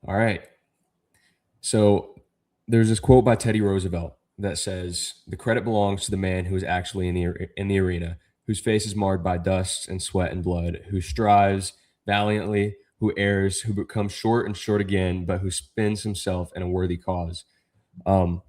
All right. So there's this quote by Teddy Roosevelt that says, "The credit belongs to the man who is actually in the arena, whose face is marred by dust and sweat and blood, who strives valiantly, who errs, who becomes short and short again, but who spends himself in a worthy cause." Um,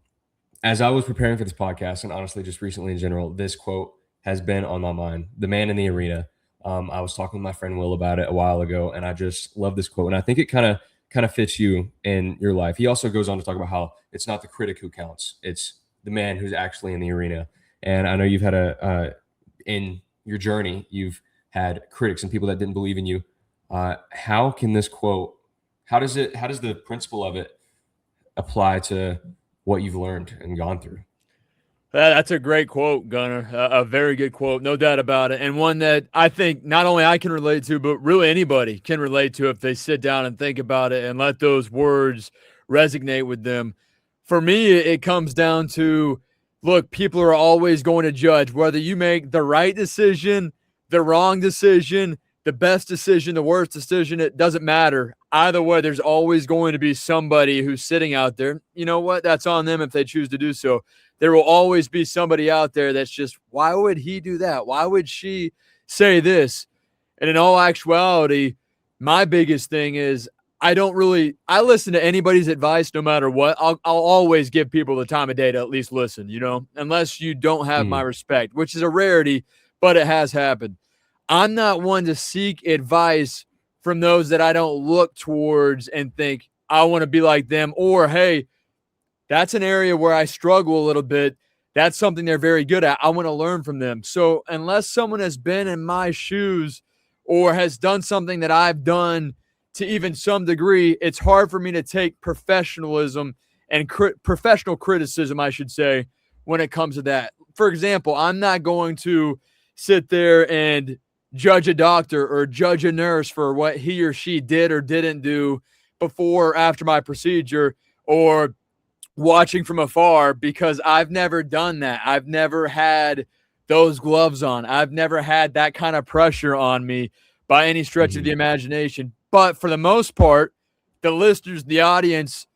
as I was preparing for this podcast, and honestly, just recently in general, this quote has been on my mind. The man in the arena. I was talking with my friend Will about it a while ago, and I just love this quote, and I think it kind of fits you in your life. He also goes on to talk about how it's not the critic who counts; it's the man who's actually in the arena. And I know you've had in your journey, you've had critics and people that didn't believe in you. How can this quote? How does the principle of it apply to what you've learned and gone through? That's a great quote, Gunner. A very good quote, no doubt about it. And one that I think not only I can relate to, but really anybody can relate to if they sit down and think about it and let those words resonate with them. For me, it comes down to, look, people are always going to judge whether you make the right decision, the wrong decision, the best decision, the worst decision. It doesn't matter. Either way, there's always going to be somebody who's sitting out there. You know what? That's on them if they choose to do so. There will always be somebody out there that's just, why would he do that? Why would she say this? And in all actuality, my biggest thing is I listen to anybody's advice no matter what. I'll always give people the time of day to at least listen, unless you don't have my respect, which is a rarity, but it has happened. I'm not one to seek advice from those that I don't look towards and think I want to be like them, or, hey, that's an area where I struggle a little bit. That's something they're very good at. I want to learn from them. So unless someone has been in my shoes or has done something that I've done to even some degree, it's hard for me to take professionalism and professional criticism, I should say, when it comes to that. For example, I'm not going to sit there and judge a doctor or judge a nurse for what he or she did or didn't do before or after my procedure, or watching from afar, because I've never done that. I've never had those gloves on. I've never had that kind of pressure on me by any stretch of the imagination. But for the most part, the listeners, the audience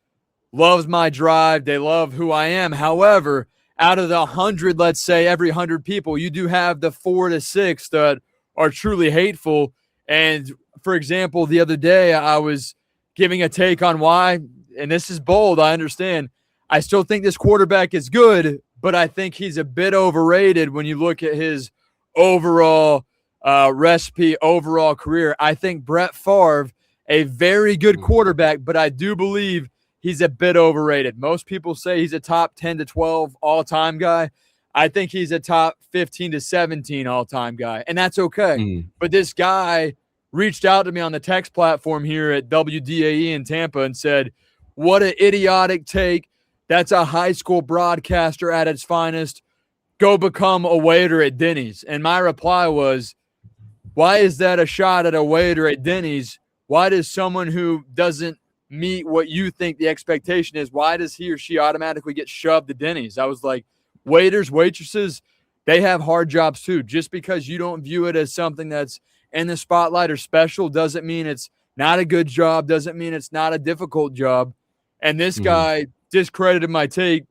loves my drive. They love who I am. However, out of the 100, let's say every 100 people, you do have the 4 to 6 that are truly hateful. And for example, the other day I was giving a take on why, and this is bold, I understand, I still think this quarterback is good, but I think he's a bit overrated when you look at his overall recipe, overall career. I think Brett Favre, a very good quarterback, but I do believe he's a bit overrated. Most people say he's a top 10 to 12 all-time guy. I think he's a top 15 to 17 all-time guy, and that's okay. But this guy reached out to me on the text platform here at WDAE in Tampa and said, what an idiotic take. That's a high school broadcaster at its finest. Go become a waiter at Denny's. And my reply was, why is that a shot at a waiter at Denny's? Why does someone who doesn't meet what you think the expectation is, why does he or she automatically get shoved to Denny's? I was like, waiters, waitresses, they have hard jobs too. Just because you don't view it as something that's in the spotlight or special doesn't mean it's not a good job, doesn't mean it's not a difficult job. And this guy discredited my take,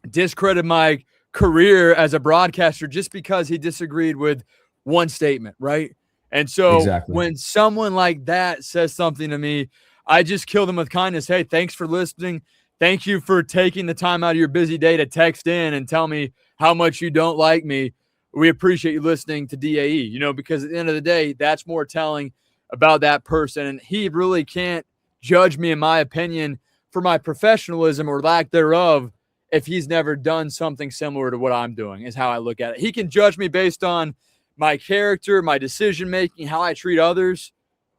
discredited my career as a broadcaster just because he disagreed with one statement, right? And so when someone like that says something to me, I just kill them with kindness. Hey, thanks for listening. Thank you for taking the time out of your busy day to text in and tell me how much you don't like me. We appreciate you listening to DAE, because at the end of the day, that's more telling about that person. And he really can't judge me, in my opinion, for my professionalism or lack thereof if he's never done something similar to what I'm doing, is how I look at it. He can judge me based on my character, my decision-making, how I treat others,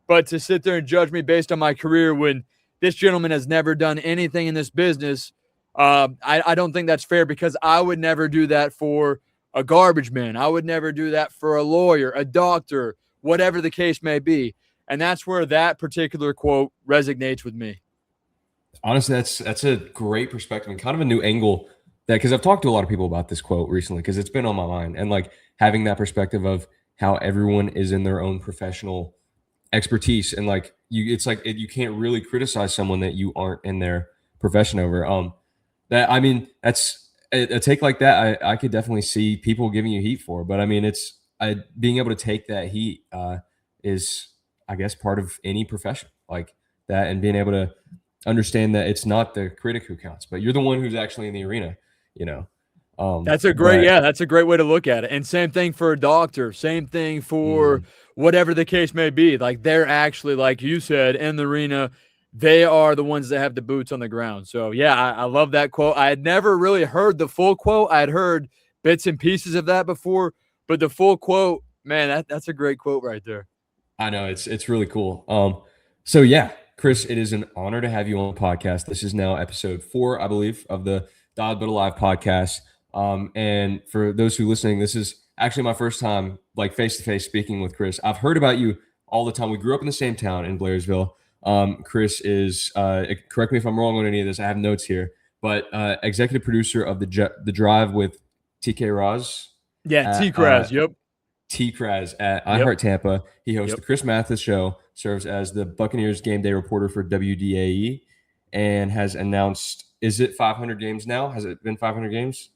but to sit there and judge me based on my career when this gentleman has never done anything in this business, I don't think that's fair, because I would never do that for a garbage man. I would never do that for a lawyer, a doctor, whatever the case may be. And that's where that particular quote resonates with me. Honestly, that's a great perspective and kind of a new angle, that because I've talked to a lot of people about this quote recently because it's been on my mind, and like having that perspective of how everyone is in their own professional expertise, and like it's like you can't really criticize someone that you aren't in their profession over. That I mean, that's a take like that. I could definitely see people giving you heat for, but I mean, being able to take that heat is, I guess, part of any profession like that, and being able to understand that it's not the critic who counts, but you're the one who's actually in the arena. You know, That's a great way to look at it. And same thing for a doctor, same thing for whatever the case may be. Like they're actually, like you said, in the arena, they are the ones that have the boots on the ground. So yeah, I love that quote. I had never really heard the full quote. I had heard bits and pieces of that before, but the full quote, man, that's a great quote right there. I know it's really cool. So yeah, Chris, it is an honor to have you on the podcast. This is now episode 4, I believe, of the Dialed But Alive podcast. And for those who are listening, this is actually my first time like face to face speaking with Chris. I've heard about you all the time. We grew up in the same town in Blairsville. Chris is, correct me if I'm wrong on any of this, I have notes here, but executive producer of the Drive with TK Roz. Yeah, T-Kraz, yep. T-Kraz at iHeart Tampa. He hosts the Chris Mathis show, serves as the Buccaneers game day reporter for WDAE, and has announced, is it 500 games now? Has it been 500 games?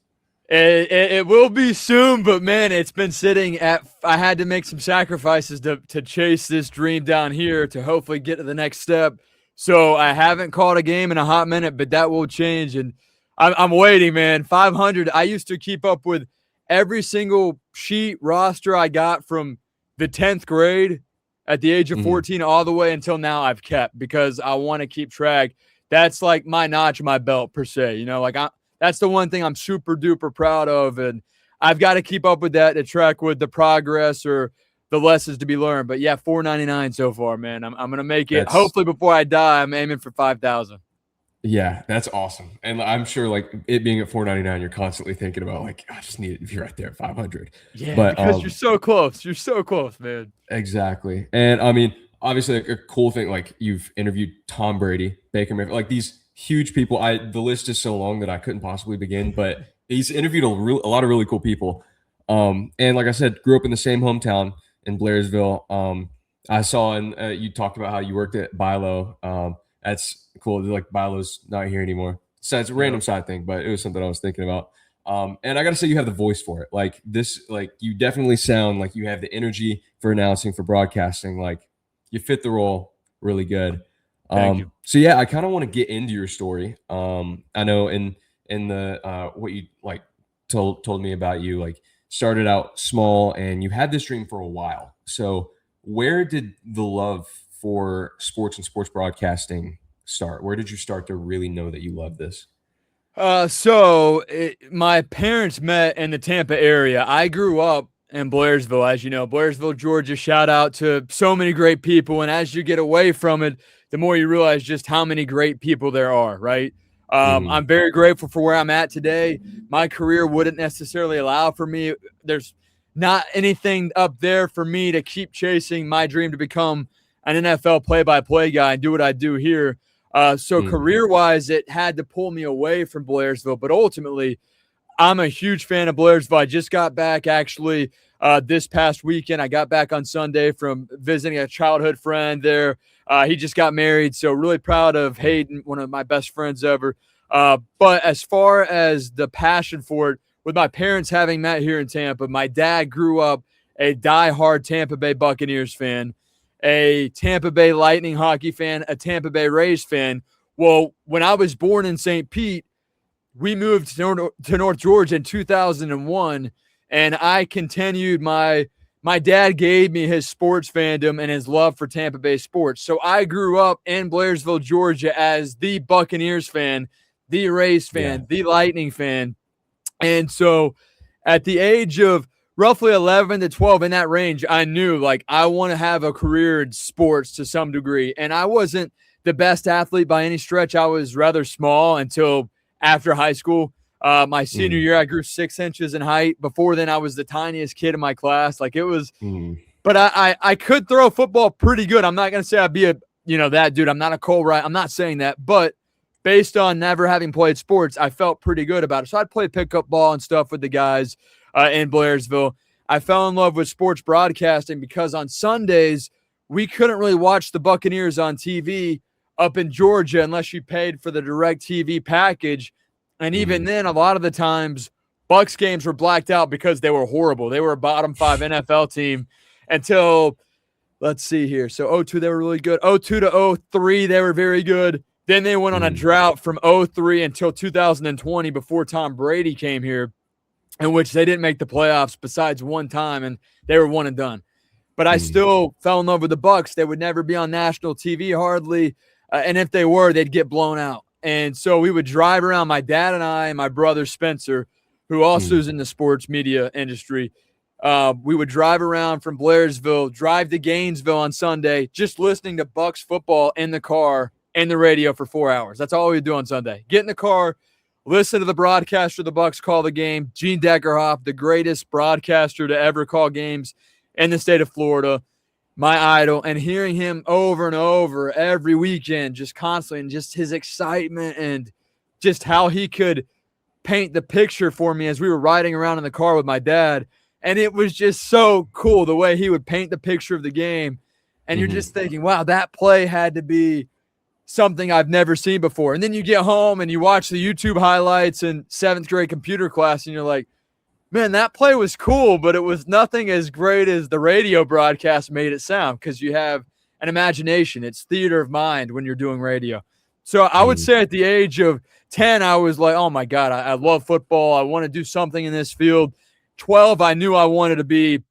It will be soon, but man, it's been sitting at. I had to make some sacrifices to chase this dream down here to hopefully get to the next step. So I haven't caught a game in a hot minute, but that will change, and I'm waiting, man. 500. I used to keep up with every single sheet roster I got from the 10th grade at the age of 14 all the way until now. I've kept because I want to keep track. That's like my notch in my belt per se. You know, like that's the one thing I'm super duper proud of. And I've got to keep up with that to track with the progress or the lessons to be learned. But yeah, 499 so far, man. I'm going to make it. Hopefully before I die, I'm aiming for 5,000. Yeah, that's awesome. And I'm sure like it being at 499, you're constantly thinking about like, I just need it if you're right there at 500. Yeah, but, because you're so close. You're so close, man. Exactly. And I mean, obviously like, a cool thing, like you've interviewed Tom Brady, Baker Mayfield, like these huge people. The list is so long that I couldn't possibly begin, but he's interviewed a lot of really cool people. And like I said, grew up in the same hometown in Blairsville. I saw, and you talked about how you worked at Bilo. That's cool. Like Bilo's not here anymore. So it's a random side thing, but it was something I was thinking about. And I got to say, you have the voice for it. Like this, like you definitely sound like you have the energy for announcing, for broadcasting. Like you fit the role really good. Thank you. So yeah, I kind of want to get into your story. I know in the what you like told me about you, like started out small and you had this dream for a while. So where did the love for sports and sports broadcasting start? Where did you start to really know that you love this? My parents met in the Tampa area. I grew up in Blairsville, as you know, Blairsville, Georgia. Shout out to so many great people. And as you get away from it, the more you realize just how many great people there are, right? I'm very grateful for where I'm at today. My career wouldn't necessarily allow for me. There's not anything up there for me to keep chasing my dream to become an NFL play-by-play guy and do what I do here. Career-wise, it had to pull me away from Blairsville, but ultimately, I'm a huge fan of Blairsville. I just got back actually this past weekend. I got back on Sunday from visiting a childhood friend there. He just got married, so really proud of Hayden, one of my best friends ever. But as far as the passion for it, with my parents having met here in Tampa, my dad grew up a diehard Tampa Bay Buccaneers fan, a Tampa Bay Lightning hockey fan, a Tampa Bay Rays fan. Well, when I was born in St. Pete, we moved to North Georgia in 2001, and I continued my dad gave me his sports fandom and his love for Tampa Bay sports. So I grew up in Blairsville, Georgia as the Buccaneers fan, the Rays fan, the Lightning fan. And so at the age of roughly 11 to 12, in that range, I knew like I want to have a career in sports to some degree. And I wasn't the best athlete by any stretch. I was rather small until after high school. My senior year, I grew 6 inches in height. Before then, I was the tiniest kid in my class. Like it was, but I could throw football pretty good. I'm not going to say I'd be that dude. I'm not a Cole Wright. I'm not saying that, but based on never having played sports, I felt pretty good about it. So I'd play pickup ball and stuff with the guys in Blairsville. I fell in love with sports broadcasting because on Sundays, we couldn't really watch the Buccaneers on TV up in Georgia unless you paid for the direct TV package. And even then, a lot of the times, Bucs games were blacked out because they were horrible. They were a bottom 5 NFL team until, let's see here. So 02, they were really good. 02 to 03, they were very good. Then they went on a drought from 03 until 2020 before Tom Brady came here, in which they didn't make the playoffs besides one time, and they were one and done. But I still fell in love with the Bucs. They would never be on national TV hardly, and if they were, they'd get blown out. And so we would drive around, my dad and I and my brother Spencer, who also is in the sports media industry. We would drive around from Blairsville, drive to Gainesville on Sunday, just listening to Bucs football in the car and the radio for 4 hours. That's all we would do on Sunday. Get in the car, listen to the broadcaster of the Bucs call the game, Gene Deckerhoff, the greatest broadcaster to ever call games in the state of Florida, my idol, and hearing him over and over every weekend, just constantly, and just his excitement and just how he could paint the picture for me as we were riding around in the car with my dad. And it was just so cool the way he would paint the picture of the game. And you're just thinking, wow, that play had to be something I've never seen before. And then you get home and you watch the YouTube highlights in 7th grade computer class, and you're like, man, that play was cool, but it was nothing as great as the radio broadcast made it sound, because you have an imagination. It's theater of mind when you're doing radio. So I would say at the age of 10, I was like, oh, my God, I love football. I want to do something in this field. 12, I knew I wanted to be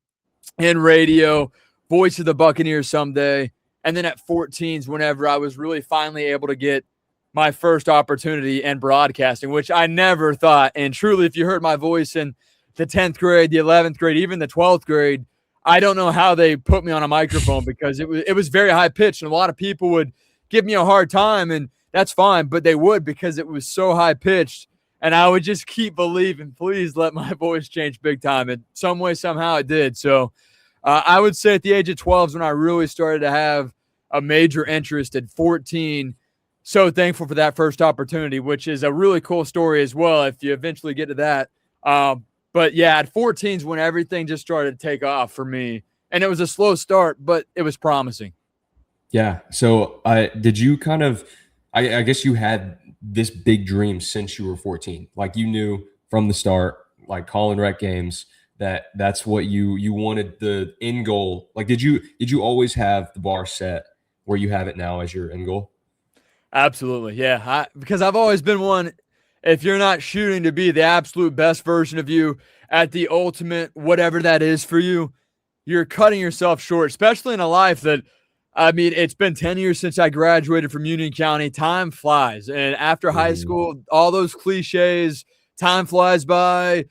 in radio, voice of the Buccaneers someday. And then at 14 is whenever I was really finally able to get my first opportunity in broadcasting, which I never thought. And truly, if you heard my voice in the 10th grade, the 11th grade, even the 12th grade, I don't know how they put me on a microphone, because it was very high pitched, and a lot of people would give me a hard time, and that's fine, but they would, because it was so high pitched. And I would just keep believing, please let my voice change big time. And some way, somehow it did. So I would say at the age of 12 is when I really started to have a major interest. At 14, so thankful for that first opportunity, which is a really cool story as well if you eventually get to that. But yeah, at 14 is when everything just started to take off for me. And it was a slow start, but it was promising. Yeah. So did you kind of, I guess you had this big dream since you were 14. Like, you knew from the start, like calling rec games, that's what you wanted, the end goal. Like, did you always have the bar set where you have it now as your end goal? Absolutely. Yeah. Because I've always been one, if you're not shooting to be the absolute best version of you at the ultimate, whatever that is for you, you're cutting yourself short, especially in a life that, I mean, it's been 10 years since I graduated from Union County. Time flies. And after high school, all those cliches, time flies by.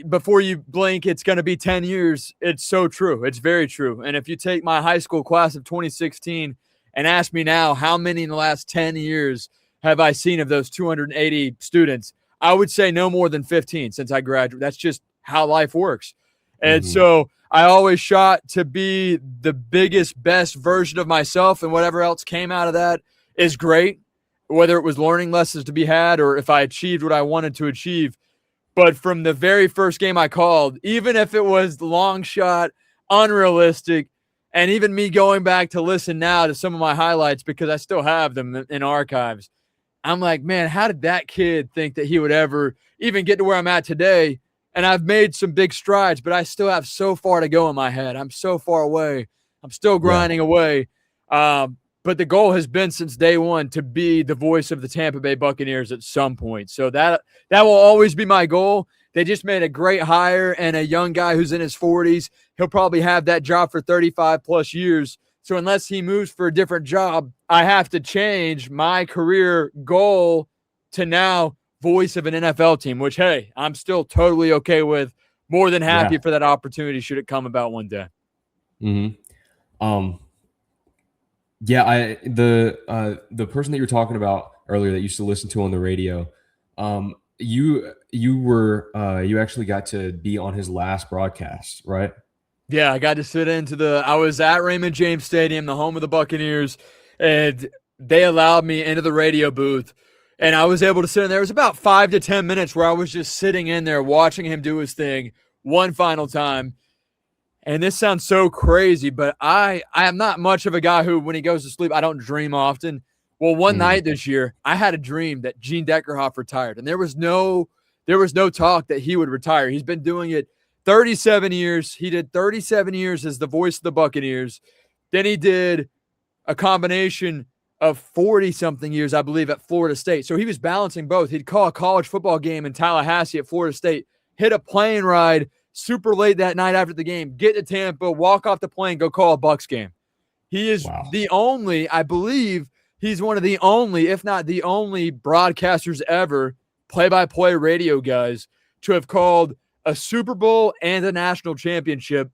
Before you blink, it's going to be 10 years. It's so true. It's very true. And if you take my high school class of 2016 and ask me now, how many in the last 10 years have I seen of those 280 students, I would say no more than 15 since I graduated. That's just how life works. And so I always shot to be the biggest, best version of myself, and whatever else came out of that is great, whether it was learning lessons to be had or if I achieved what I wanted to achieve. But from the very first game I called, even if it was long shot, unrealistic, and even me going back to listen now to some of my highlights, because I still have them in archives, I'm like, man, how did that kid think that he would ever even get to where I'm at today? And I've made some big strides, but I still have so far to go in my head. I'm so far away. I'm still grinding away. But the goal has been since day one to be the voice of the Tampa Bay Buccaneers at some point. So that will always be my goal. They just made a great hire, and a young guy who's in his 40s. He'll probably have that job for 35 plus years. So unless he moves for a different job, I have to change my career goal to now voice of an NFL team, which, hey, I'm still totally okay with. More than happy for that opportunity should it come about one day. Yeah, the person that you're talking about earlier that you used to listen to on the radio, you actually got to be on his last broadcast, right? Yeah, I got to sit I was at Raymond James Stadium, the home of the Buccaneers, and they allowed me into the radio booth, and I was able to sit in there. It was about 5 to 10 minutes where I was just sitting in there watching him do his thing one final time. And this sounds so crazy, but I am not much of a guy who, when he goes to sleep, I don't dream often. Well, one night this year, I had a dream that Gene Deckerhoff retired, and there was no talk that he would retire. He's been doing it 37 years. He did 37 years as the voice of the Buccaneers. Then he did a combination of 40-something years, I believe, at Florida State. So he was balancing both. He'd call a college football game in Tallahassee at Florida State, hit a plane ride super late that night after the game, get to Tampa, walk off the plane, go call a Bucs game. He is the only, I believe, he's one of the only, if not the only, broadcasters ever, play-by-play radio guys, to have called a Super Bowl and a national championship.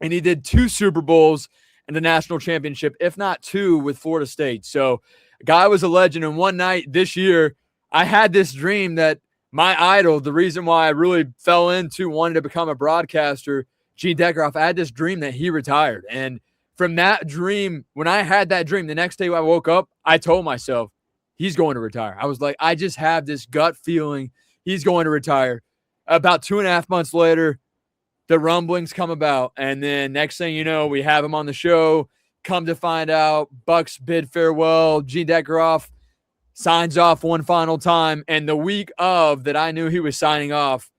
And he did 2 Super Bowls and the national championship, if not 2, with Florida State. So a guy was a legend. And one night this year, I had this dream that my idol, the reason why I really fell into wanting to become a broadcaster, Gene Deckerhoff, I had this dream that he retired. And from that dream, when I had that dream, the next day when I woke up, I told myself, he's going to retire. I was like, I just have this gut feeling he's going to retire. About 2.5 months later, the rumblings come about. And then next thing you know, we have him on the show. Come to find out, Bucs bid farewell. Gene Deckerhoff signs off one final time. And the week of that I knew he was signing off,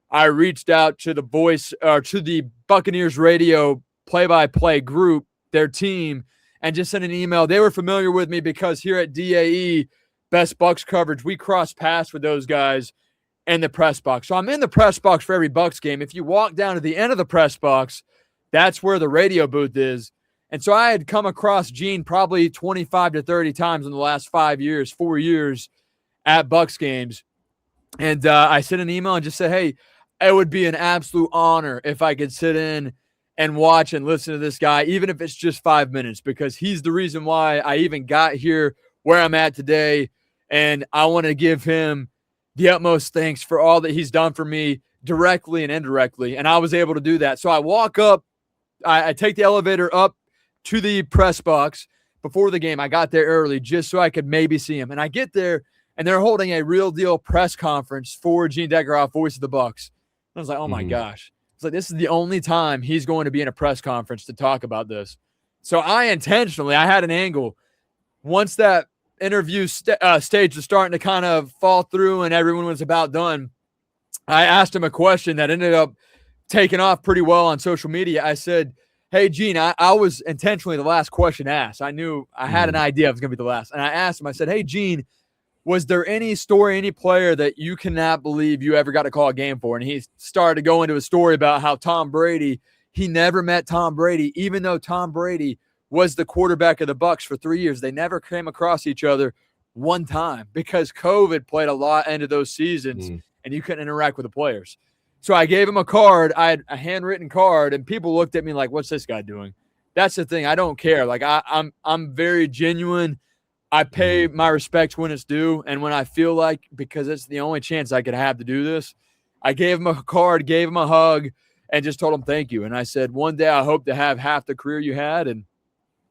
I reached out to the to the Buccaneers radio play-by-play group, their team, and just sent an email. They were familiar with me because here at DAE, Best Bucs Coverage, we cross paths with those guys in the press box. So I'm in the press box for every Bucs game. If you walk down to the end of the press box, that's where the radio booth is. And so I had come across Gene probably 25 to 30 times in the last 4 years at Bucs games. And I sent an email and just said, hey, it would be an absolute honor if I could sit in and watch and listen to this guy, even if it's just 5 minutes, because he's the reason why I even got here where I'm at today. And I want to give him the utmost thanks for all that he's done for me directly and indirectly. And I was able to do that. So I walk up, I take the elevator up to the press box before the game. I got there early just so I could maybe see him. And I get there, and they're holding a real deal press conference for Gene Deckerhoff, voice of the Bucs. I was like, oh my gosh. It's like, this is the only time he's going to be in a press conference to talk about this. So I had an angle. Once that interview stage was starting to kind of fall through and everyone was about done, I asked him a question that ended up taking off pretty well on social media. I said, hey, Gene, I was intentionally the last question asked. I knew I had an idea it was going to be the last. And I asked him, I said, hey, Gene, was there any story, any player that you cannot believe you ever got to call a game for? And he started to go into a story about how Tom Brady, he never met Tom Brady, even though Tom Brady was the quarterback of the Bucs for 3 years. They never came across each other one time because COVID played a lot into those seasons and you couldn't interact with the players. So I gave him a card. I had a handwritten card, and people looked at me like, what's this guy doing? That's the thing. I don't care. Like I'm very genuine. I pay my respects when it's due and when I feel like, because it's the only chance I could have to do this. I gave him a card, gave him a hug, and just told him thank you. And I said, one day I hope to have half the career you had, and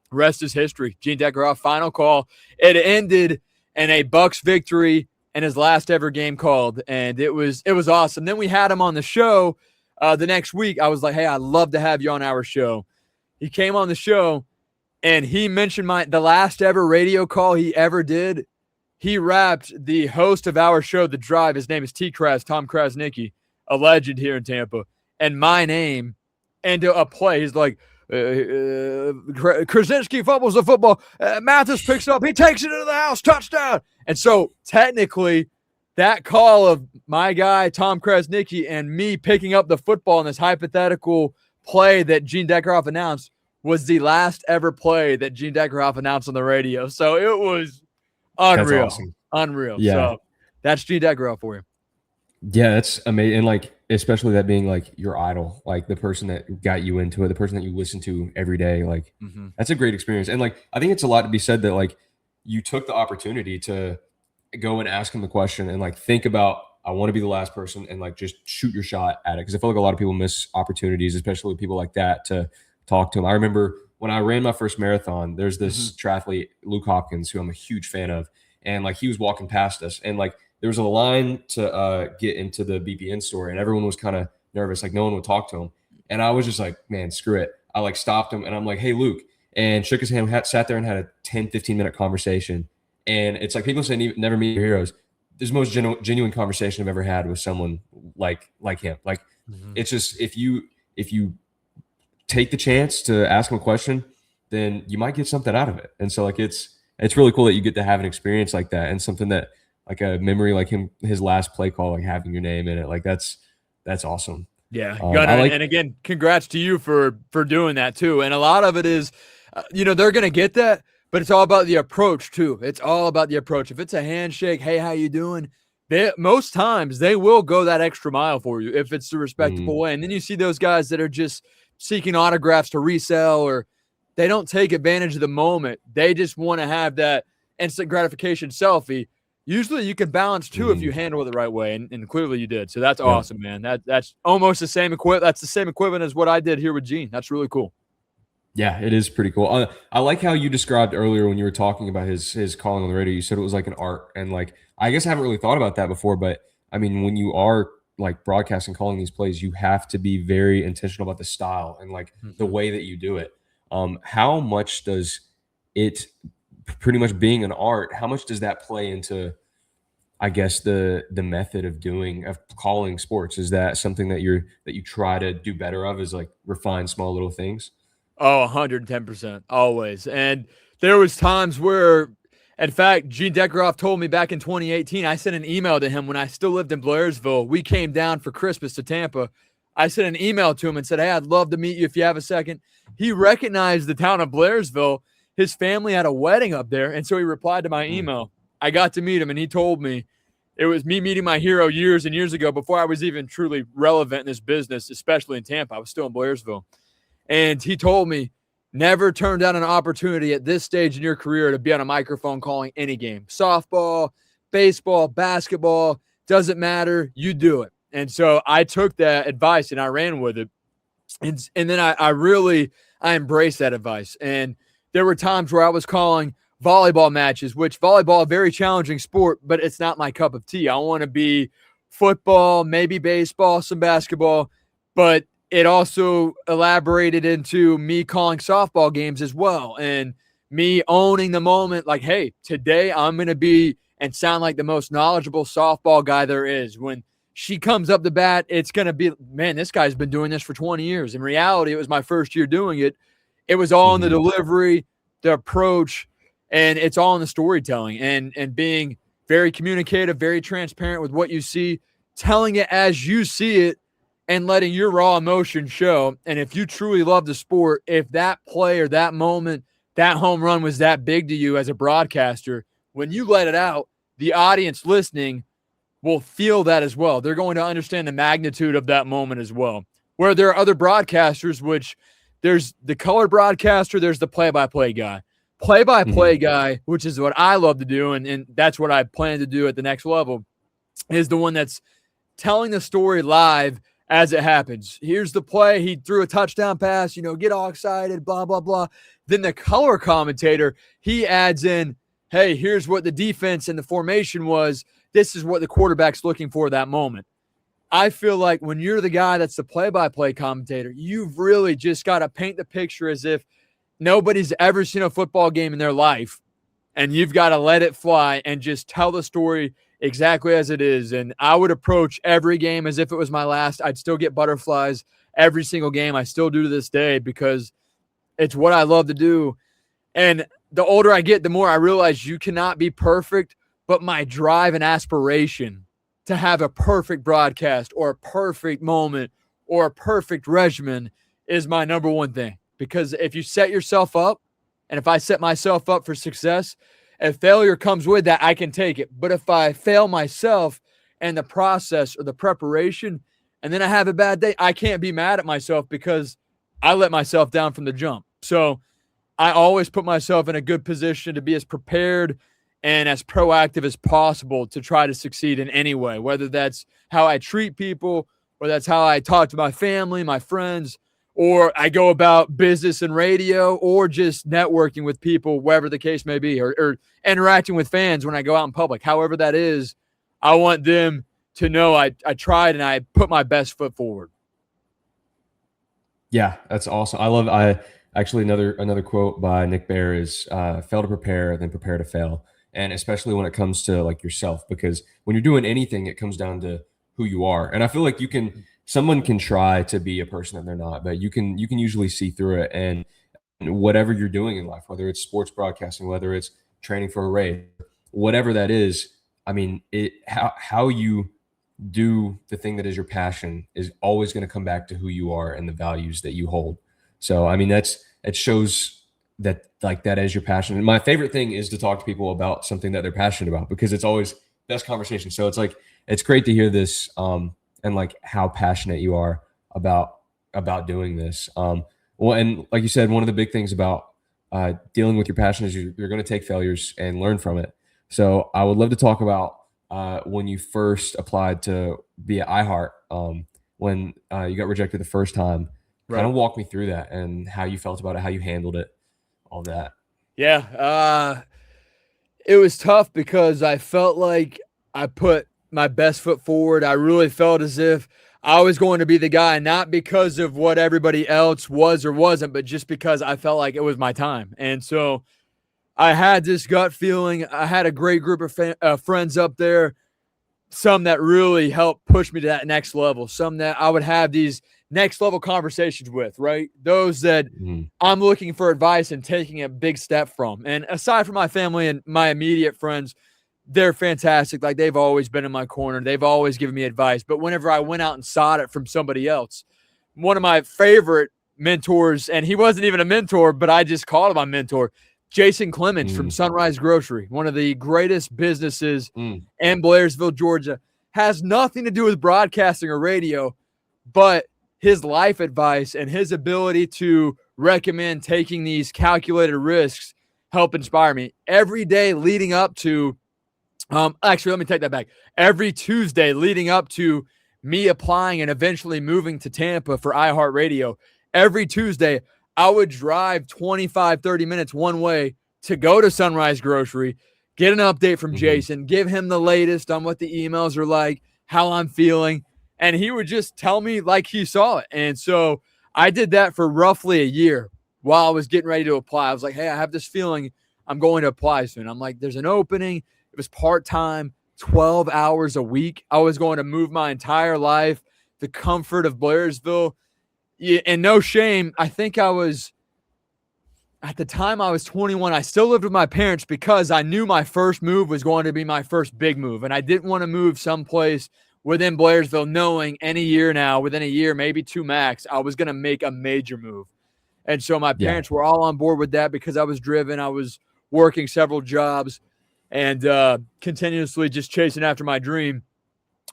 rest is history. Gene Deckerhoff, final call. It ended in a Bucs victory and his last ever game called, and it was awesome. Then we had him on the show the next week. I was like, hey, I'd love to have you on our show. He came on the show, and he mentioned the last ever radio call he ever did. He rapped the host of our show, The Drive. His name is Tom Krasnicki, a legend here in Tampa, and my name into a play. He's like, Krasinski fumbles the football. Mathis picks it up. He takes it into the house. Touchdown. And so technically that call of my guy, Tom Krasnicki, and me picking up the football in this hypothetical play that Gene Deckerhoff announced was the last ever play that Gene Deckerhoff announced on the radio. So it was unreal. That's awesome. Unreal. Yeah. So that's Gene Deckerhoff for you. Yeah, that's amazing. And like, especially that being like your idol, like the person that got you into it, the person that you listen to every day. Like that's a great experience. And like, I think it's a lot to be said that like you took the opportunity to go and ask him the question and like think about, I want to be the last person, and like just shoot your shot at it. Cause I feel like a lot of people miss opportunities, especially with people like that, to talk to him. I remember when I ran my first marathon, there's this triathlete, Luke Hopkins, who I'm a huge fan of. And like, he was walking past us, and like, there was a line to get into the BPN store, and everyone was kind of nervous. Like no one would talk to him. And I was just like, man, screw it. I like stopped him and I'm like, hey, Luke, and shook his hand, sat there and had a 10, 15-minute conversation. And it's like people say never meet your heroes. This is the most genuine conversation I've ever had with someone like him. Like, it's just, if you take the chance to ask him a question, then you might get something out of it. And so like, it's really cool that you get to have an experience like that, and something that, like a memory like his last play call, like having your name in it. Like that's awesome. Yeah. And again, congrats to you for doing that too. And a lot of it is, they're going to get that, but it's all about the approach too. It's all about the approach. If it's a handshake, hey, how you doing? Most times they will go that extra mile for you if it's the respectable way. And then you see those guys that are just seeking autographs to resell, or they don't take advantage of the moment. They just want to have that instant gratification selfie. Usually you can balance too if you handle it the right way, and clearly you did. So that's awesome, man. That's almost the same That's the same equivalent as what I did here with Gene. That's really cool. Yeah, it is pretty cool. I like how you described earlier when you were talking about his calling on the radio. You said it was like an art, and like I guess I haven't really thought about that before. But I mean, when you are like broadcasting, calling these plays, you have to be very intentional about the style and like the way that you do it. How much does it, pretty much being an art, how much does that play into, I guess, the method of calling sports? Is that something that you try to do better of, is like refine small little things? Oh, 110%, always. And there was times where, in fact, Gene Deckeroff told me back in 2018, I sent an email to him when I still lived in Blairsville. We came down for Christmas to Tampa. I sent an email to him and said, hey, I'd love to meet you if you have a second. He recognized the town of Blairsville. His family had a wedding up there, and so he replied to my email. I got to meet him, and he told me it was me meeting my hero years and years ago, before I was even truly relevant in this business, especially in Tampa. I was still in Blairsville. And he told me, never turn down an opportunity at this stage in your career to be on a microphone calling any game. Softball, baseball, basketball, doesn't matter. You do it. And so I took that advice and I ran with it. And then I embraced that advice. And there were times where I was calling volleyball matches, which volleyball, a very challenging sport, but it's not my cup of tea. I want to be football, maybe baseball, some basketball, but it also elaborated into me calling softball games as well, and me owning the moment. Like, hey, today I'm going to be and sound like the most knowledgeable softball guy there is. When she comes up the bat, it's going to be, man, this guy's been doing this for 20 years. In reality, it was my first year doing it. It was all in the delivery, the approach, and it's all in the storytelling and being very communicative, very transparent with what you see, telling it as you see it, and letting your raw emotion show. And if you truly love the sport, if that play or that moment, that home run was that big to you as a broadcaster, when you let it out, the audience listening will feel that as well. They're going to understand the magnitude of that moment as well. Where there are other broadcasters, which there's the color broadcaster, there's the play-by-play guy. Play-by-play guy, which is what I love to do, and that's what I plan to do at the next level, is the one that's telling the story live as it happens. Here's the play. He threw a touchdown pass, get all excited, blah, blah, blah. Then the color commentator, he adds in, hey, here's what the defense and the formation was. This is what the quarterback's looking for that moment. I feel like when you're the guy that's the play-by-play commentator, you've really just got to paint the picture as if nobody's ever seen a football game in their life, and you've got to let it fly and just tell the story exactly as it is. And I would approach every game as if it was my last. I'd still get butterflies every single game. I still do to this day, because it's what I love to do. And the older I get, the more I realize you cannot be perfect, but my drive and aspiration to have a perfect broadcast or a perfect moment or a perfect regimen is my number one thing. Because if you set yourself up, and if I set myself up for success, if failure comes with that, I can take it. But if I fail myself and the process or the preparation, and then I have a bad day, I can't be mad at myself because I let myself down from the jump. So I always put myself in a good position to be as prepared and as proactive as possible to try to succeed in any way, whether that's how I treat people, or that's how I talk to my family, my friends, or I go about business and radio, or just networking with people, wherever the case may be, or interacting with fans when I go out in public. However that is, I want them to know I tried and I put my best foot forward. Yeah, that's awesome. I actually another quote by Nick Bear is fail to prepare, then prepare to fail. And especially when it comes to like yourself, because when you're doing anything, it comes down to who you are. And I feel like someone can try to be a person that they're not, but you can usually see through it. And whatever you're doing in life, whether it's sports broadcasting, whether it's training for a race, whatever that is, I mean, how you do the thing that is your passion is always going to come back to who you are and the values that you hold. So, I mean, it shows that like that is your passion. And my favorite thing is to talk to people about something that they're passionate about, because it's always best conversation. So it's like, it's great to hear this, and like how passionate you are about doing this. Well, and like you said, one of the big things about dealing with your passion is you're going to take failures and learn from it. So I would love to talk about when you first applied to be at iHeart, when you got rejected the first time. Kind of walk me through that and how you felt about it, how you handled it, all that. Yeah. It was tough because I felt like I put my best foot forward. I really felt as if I was going to be the guy, not because of what everybody else was or wasn't, but just because I felt like it was my time. And so I had this gut feeling. I had a great group of friends up there, some that really helped push me to that next level, some that I would have these next level conversations with, right? Those that I'm looking for advice and taking a big step from. And aside from my family and my immediate friends, they're fantastic. Like, they've always been in my corner. They've always given me advice. But whenever I went out and sought it from somebody else, one of my favorite mentors, and he wasn't even a mentor, but I just called him my mentor, Jason Clemens from Sunrise Grocery, one of the greatest businesses in Blairsville, Georgia. Has nothing to do with broadcasting or radio, but his life advice and his ability to recommend taking these calculated risks help inspire me. Every day leading up to, actually, let me take that back. Every Tuesday leading up to me applying and eventually moving to Tampa for iHeartRadio, every Tuesday, I would drive 25, 30 minutes one way to go to Sunrise Grocery, get an update from Jason, give him the latest on what the emails are like, how I'm feeling, and he would just tell me like he saw it. And so I did that for roughly a year while I was getting ready to apply. I was like, hey, I have this feeling I'm going to apply soon. I'm like, there's an opening. It was part-time, 12 hours a week. I was going to move my entire life, the comfort of Blairsville. Yeah, and no shame, I think at the time I was 21, I still lived with my parents because I knew my first move was going to be my first big move. And I didn't want to move someplace within Blairsville knowing any year now, within a year, maybe two max, I was going to make a major move. And so my parents were all on board with that because I was driven. I was working several jobs and continuously just chasing after my dream.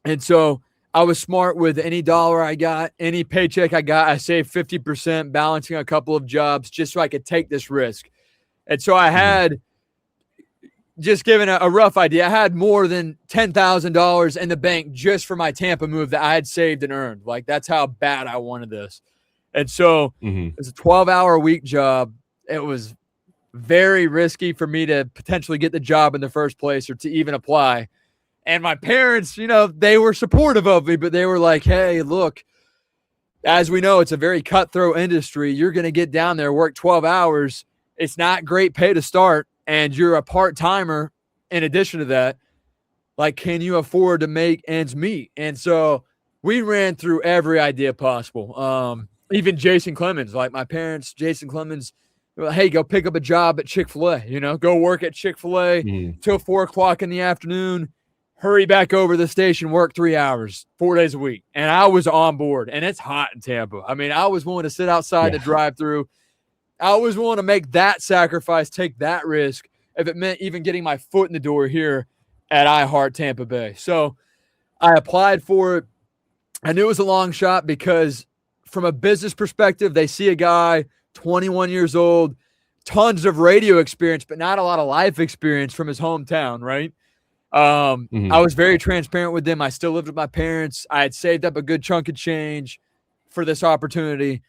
And so I was smart with any dollar I got, any paycheck I got. I saved 50%, balancing a couple of jobs just so I could take this risk. And so I had, just giving a rough idea, I had more than $10,000 in the bank just for my Tampa move that I had saved and earned. Like, that's how bad I wanted this. And so it's a 12-hour-a-week job. It was very risky for me to potentially get the job in the first place or to even apply. And my parents, they were supportive of me, but they were like, hey, look, as we know, it's a very cutthroat industry. You're going to get down there, work 12 hours. It's not great pay to start, and you're a part-timer in addition to that. Like, can you afford to make ends meet? And so we ran through every idea possible. Even Jason Clemens, like my parents, Jason Clemens, hey, go pick up a job at Chick-fil-A, go work at Chick-fil-A till 4 o'clock in the afternoon. Hurry back over to the station, work 3 hours, 4 days a week. And I was on board, and it's hot in Tampa. I mean, I was willing to sit outside the drive-thru. I was willing to make that sacrifice, take that risk, if it meant even getting my foot in the door here at iHeart Tampa Bay. So I applied for it. I knew it was a long shot because from a business perspective, they see a guy, 21 years old, tons of radio experience, but not a lot of life experience from his hometown, right? I was very transparent with them. I still lived with my parents. I had saved up a good chunk of change for this opportunity.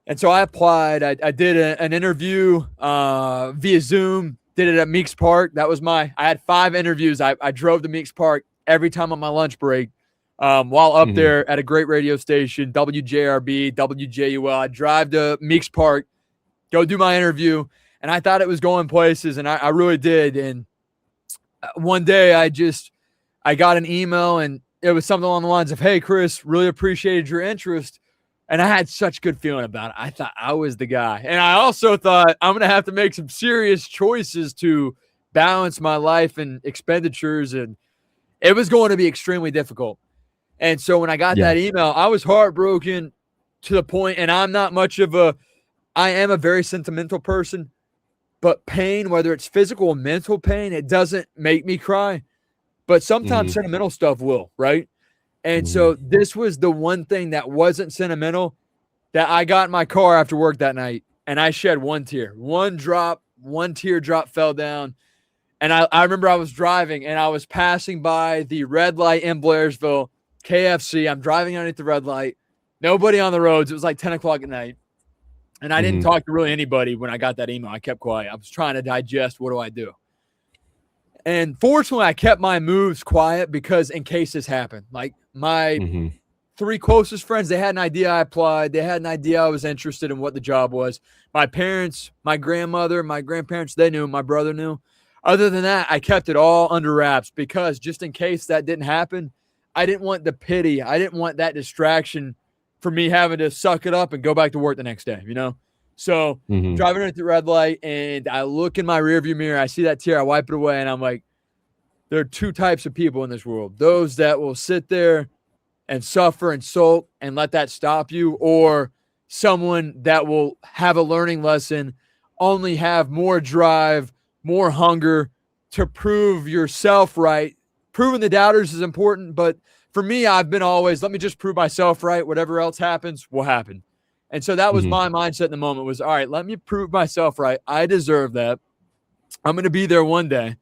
And so I applied. I did an interview via Zoom, did it at Meeks Park. I had 5 interviews. I drove to Meeks Park every time on my lunch break. while up there at a great radio station, WJRB, WJUL. I drive to Meeks Park, go do my interview, and I thought it was going places, and I really did. And one day I got an email, and it was something along the lines of, "Hey, Chris, really appreciated your interest." And I had such good feeling about it. I thought I was the guy. And I also thought I'm going to have to make some serious choices to balance my life and expenditures. And it was going to be extremely difficult. And so when I got that email, I was heartbroken to the point, and I am a very sentimental person, but pain, whether it's physical or mental pain, it doesn't make me cry. But sometimes sentimental stuff will, right? And so this was the one thing that wasn't sentimental that I got in my car after work that night, and I shed one tear. One teardrop fell down. And I remember I was driving, and I was passing by the red light in Blairsville, KFC. I'm driving underneath the red light. Nobody on the roads. It was like 10 o'clock at night. And I didn't talk to really anybody when I got that email. I kept quiet. I was trying to digest, what do I do? And fortunately, I kept my moves quiet because in case this happened, like my three closest friends, they had an idea I applied. They had an idea I was interested in what the job was. My parents, my grandmother, my grandparents, they knew. My brother knew. Other than that, I kept it all under wraps because just in case that didn't happen, I didn't want the pity. I didn't want that distraction for me having to suck it up and go back to work the next day, you know? So driving at the red light, and I look in my rearview mirror, I see that tear, I wipe it away, and I'm like, there are two types of people in this world. Those that will sit there and suffer and sulk and let that stop you, or someone that will have a learning lesson, only have more drive, more hunger to prove yourself right. Proving the doubters is important, but for me, I've been always, let me just prove myself right. Whatever else happens will happen. And so that was my mindset in the moment was, all right, let me prove myself right. I deserve that. I'm going to be there one day.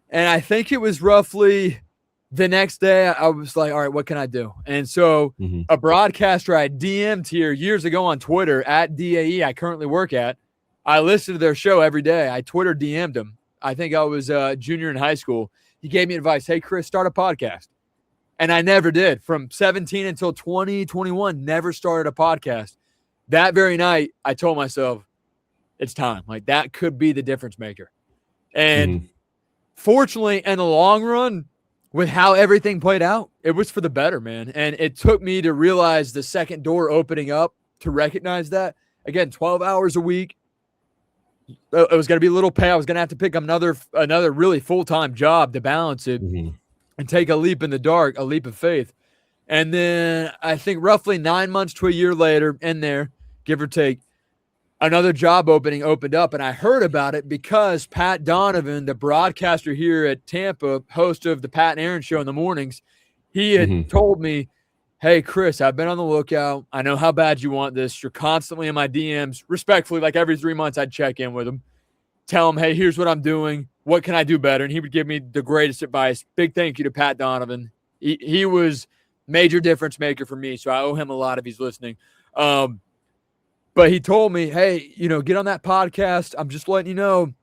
And I think it was roughly the next day I was like, all right, what can I do? And so a broadcaster I DM'd here years ago on Twitter at DAE I currently work at, I listened to their show every day. I Twitter DM'd him. I think I was a junior in high school. He gave me advice. Hey, Chris, start a podcast. And I never did. From 17 until 2021, never started a podcast. That very night, I told myself, it's time. Like, that could be the difference maker. And fortunately, in the long run, with how everything played out, it was for the better, man. And it took me to realize the second door opening up to recognize that. Again, 12 hours a week. It was going to be a little pay. I was going to have to pick up another really full-time job to balance it and take a leap in the dark, a leap of faith. And then I think roughly 9 months to a year later in there, give or take, another job opening opened up. And I heard about it because Pat Donovan, the broadcaster here at Tampa, host of the Pat and Aaron show in the mornings, he had told me, hey, Chris, I've been on the lookout. I know how bad you want this. You're constantly in my DMs. Respectfully, like every 3 months, I'd check in with him, tell him, hey, here's what I'm doing. What can I do better? And he would give me the greatest advice. Big thank you to Pat Donovan. He was major difference maker for me, so I owe him a lot if he's listening. But he told me, hey, get on that podcast. I'm just letting you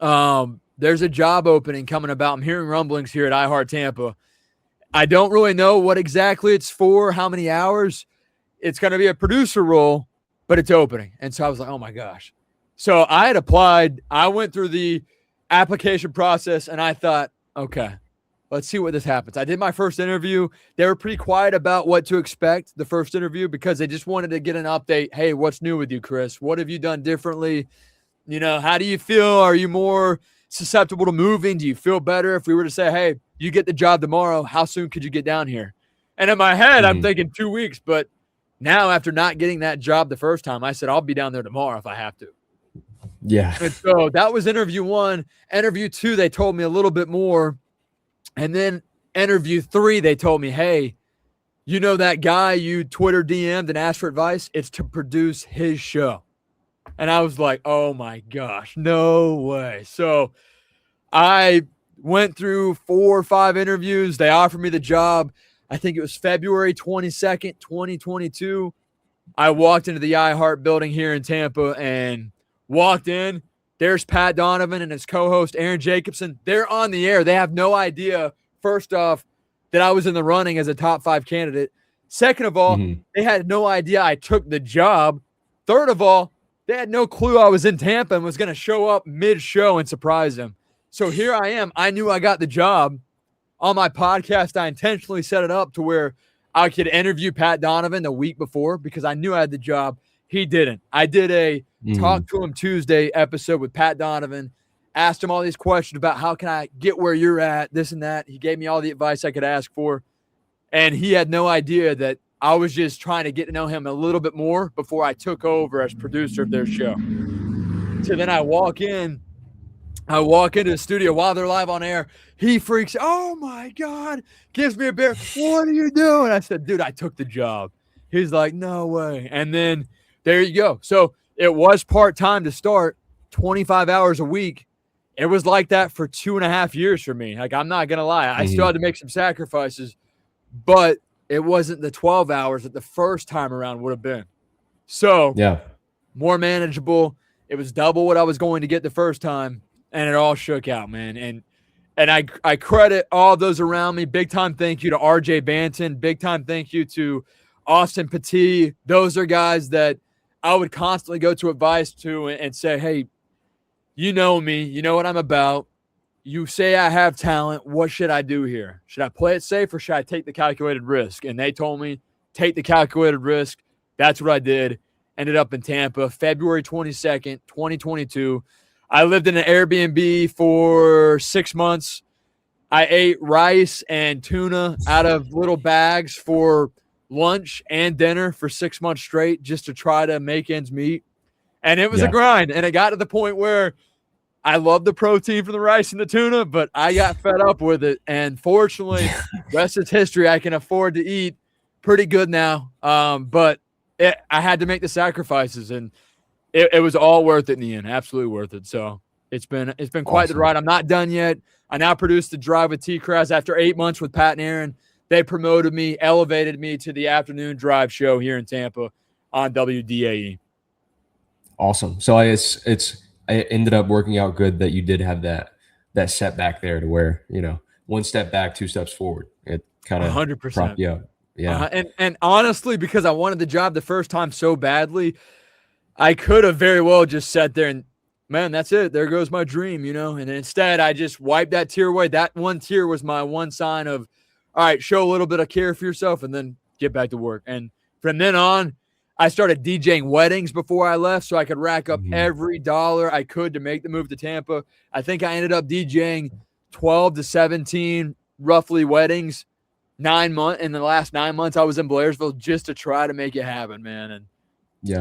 know there's a job opening coming about. I'm hearing rumblings here at iHeart Tampa. I don't really know what exactly it's for, how many hours. It's going to be a producer role, but it's opening. And so I was like, oh, my gosh. So I had applied. I went through the application process, and I thought, okay, let's see what this happens. I did my first interview. They were pretty quiet about what to expect the first interview because they just wanted to get an update. Hey, what's new with you, Chris? What have you done differently? How do you feel? Are you more susceptible to moving? Do you feel better if we were to say, hey, you get the job tomorrow, how soon could you get down here? And in my head, I'm thinking 2 weeks. But now after not getting that job the first time, I said, I'll be down there tomorrow if I have to. Yeah. And so that was interview 1. Interview 2, they told me a little bit more. And then interview 3, they told me, hey, that guy you Twitter DM'd and asked for advice? It's to produce his show. And I was like, oh, my gosh, no way. So I went through 4 or 5 interviews. They offered me the job. I think it was February 22nd, 2022. I walked into the iHeart building here in Tampa and walked in. There's Pat Donovan and his co-host Aaron Jacobson. They're on the air. They have no idea, first off, that I was in the running as a top 5 candidate. Second of all, they had no idea I took the job. Third of all, they had no clue I was in Tampa and was going to show up mid-show and surprise them. So here I am. I knew I got the job. On my podcast, I intentionally set it up to where I could interview Pat Donovan the week before because I knew I had the job. He didn't. I did a Talk to Him Tuesday episode with Pat Donovan, asked him all these questions about how can I get where you're at, this and that. He gave me all the advice I could ask for, and he had no idea that I was just trying to get to know him a little bit more before I took over as producer of their show. So then I walk into the studio while they're live on air. He freaks, oh my God, gives me a beer. What are you doing? I said, dude, I took the job. He's like, no way. And then there you go. So it was part-time to start, 25 hours a week. It was like that for 2.5 years for me. Like, I'm not going to lie. I still had to make some sacrifices, but it wasn't the 12 hours that the first time around would have been. So more manageable. It was double what I was going to get the first time, and it all shook out, man. And I credit all those around me. Big time thank you to RJ Banton. Big time thank you to Austin Petit. Those are guys that I would constantly go to advice to and say, hey, you know me. You know what I'm about. You say I have talent. What should I do here? Should I play it safe or should I take the calculated risk? And they told me, take the calculated risk. That's what I did. Ended up in Tampa, February 22nd, 2022. I lived in an Airbnb for 6 months. I ate rice and tuna out of little bags for lunch and dinner for 6 months straight just to try to make ends meet. And it was a grind. And it got to the point where I love the protein from the rice and the tuna, but I got fed up with it. And fortunately, rest is history. I can afford to eat pretty good now. But I had to make the sacrifices, and it was all worth it in the end. Absolutely worth it. So it's been quite the ride. I'm not done yet. I now produce the Drive with T-Kraz after 8 months with Pat and Aaron. They promoted me, elevated me to the afternoon drive show here in Tampa on WDAE. Awesome. So it ended up working out good that you did have that setback there to where, one step back, 2 steps forward. It kind of 100%. propped you up. Yeah. And honestly, because I wanted the job the first time so badly, I could have very well just sat there and, man, that's it. There goes my dream, And instead, I just wiped that tear away. That one tear was my one sign of, all right, show a little bit of care for yourself and then get back to work. And from then on, I started DJing weddings before I left so I could rack up every dollar I could to make the move to Tampa. I think I ended up DJing 12 to 17 roughly weddings in the last 9 months I was in Blairsville just to try to make it happen, man. And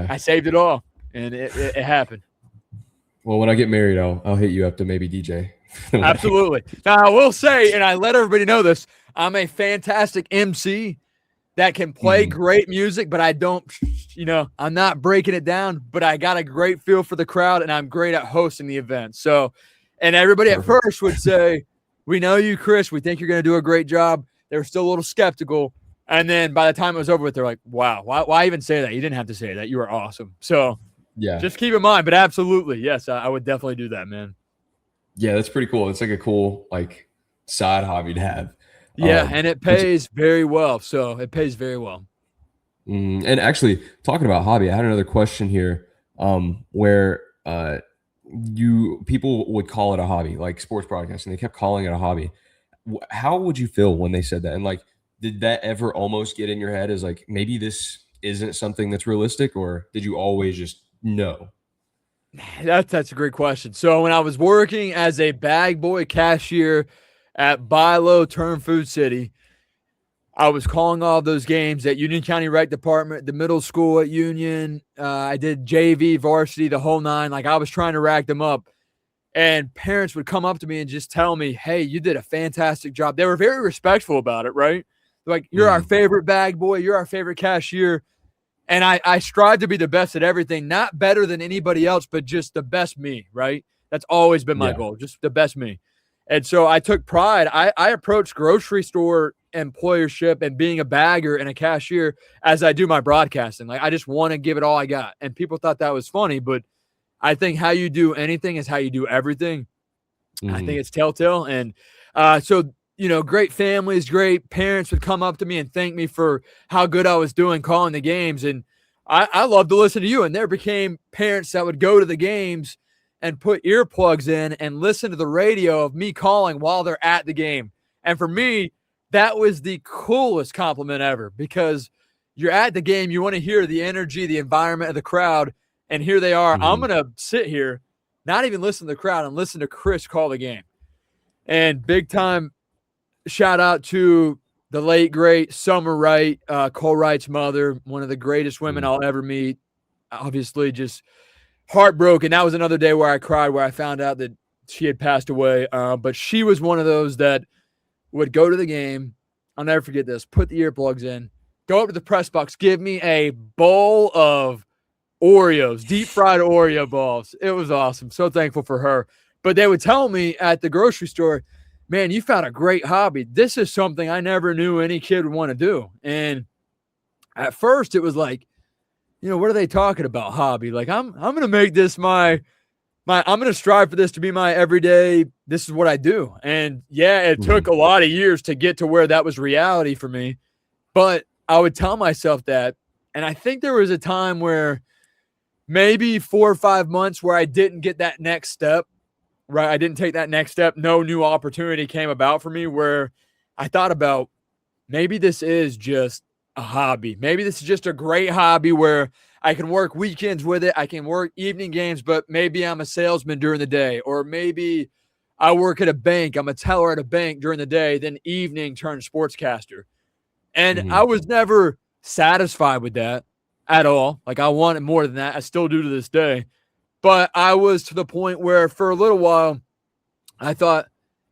I saved it all, and it happened. Well, when I get married, I'll hit you up to maybe DJ. Absolutely. Now, I will say, and I let everybody know this, I'm a fantastic MC that can play great music, but I don't, I'm not breaking it down, but I got a great feel for the crowd, and I'm great at hosting the event. So, and everybody at first would say, we know you, Chris. We think you're going to do a great job. They were still a little skeptical. And then by the time it was over with, they're like, wow, why even say that? You didn't have to say that. You were awesome. So just keep in mind, but absolutely. Yes, I would definitely do that, man. Yeah, that's pretty cool. It's like a cool, side hobby to have. Yeah. And it pays very well. So it pays very well. And actually talking about hobby, I had another question here, where, people would call it a hobby, like sports broadcasting. They kept calling it a hobby. How would you feel when they said that? And did that ever almost get in your head as maybe this isn't something that's realistic, or did you always just know? That's a great question. So when I was working as a bag boy cashier at Buy Low Turn Food City, I was calling all those games at Union County Rec Department, the middle school at Union. I did JV, varsity, the whole nine. I was trying to rack them up. And parents would come up to me and just tell me, hey, you did a fantastic job. They were very respectful about it, right? Like, you're our favorite bag boy. You're our favorite cashier. And I strive to be the best at everything, not better than anybody else, but just the best me, right? That's always been my goal, just the best me. And so I took pride. I approached grocery store employership and being a bagger and a cashier as I do my broadcasting. I just want to give it all I got. And people thought that was funny, but I think how you do anything is how you do everything. I think it's telltale. And so great families, great parents would come up to me and thank me for how good I was doing calling the games. And I love to listen to you. And there became parents that would go to the games and put earplugs in and listen to the radio of me calling while they're at the game. And for me, that was the coolest compliment ever, because you're at the game, you want to hear the energy, the environment of the crowd, and here they are. I'm going to sit here, not even listen to the crowd, and listen to Chris call the game. And big time shout out to the late, great Summer Wright, Cole Wright's mother, one of the greatest women I'll ever meet. Obviously, just heartbroken. That was another day where I cried, where I found out that she had passed away. But she was one of those that would go to the game. I'll never forget this. Put the earplugs in, go up to the press box, give me a bowl of Oreos, deep fried Oreo balls. It was awesome. So thankful for her. But they would tell me at the grocery store, man, you found a great hobby. This is something I never knew any kid would want to do. And at first it was like, what are they talking about, hobby? Like, I'm going to make this I'm going to strive for this to be my everyday, this is what I do. And yeah, it took a lot of years to get to where that was reality for me. But I would tell myself that. And I think there was a time where maybe 4 or 5 months where I didn't get that next step, right? I didn't take that next step. No new opportunity came about for me, where I thought about, maybe this is just a hobby. Maybe this is just a great hobby where I can work weekends with it. I can work evening games, but maybe I'm a salesman during the day, or maybe I work at a bank. I'm a teller at a bank during the day, then evening turn sportscaster. And I was never satisfied with that at all. Like, I wanted more than that. I still do to this day. But I was to the point where for a little while, I thought,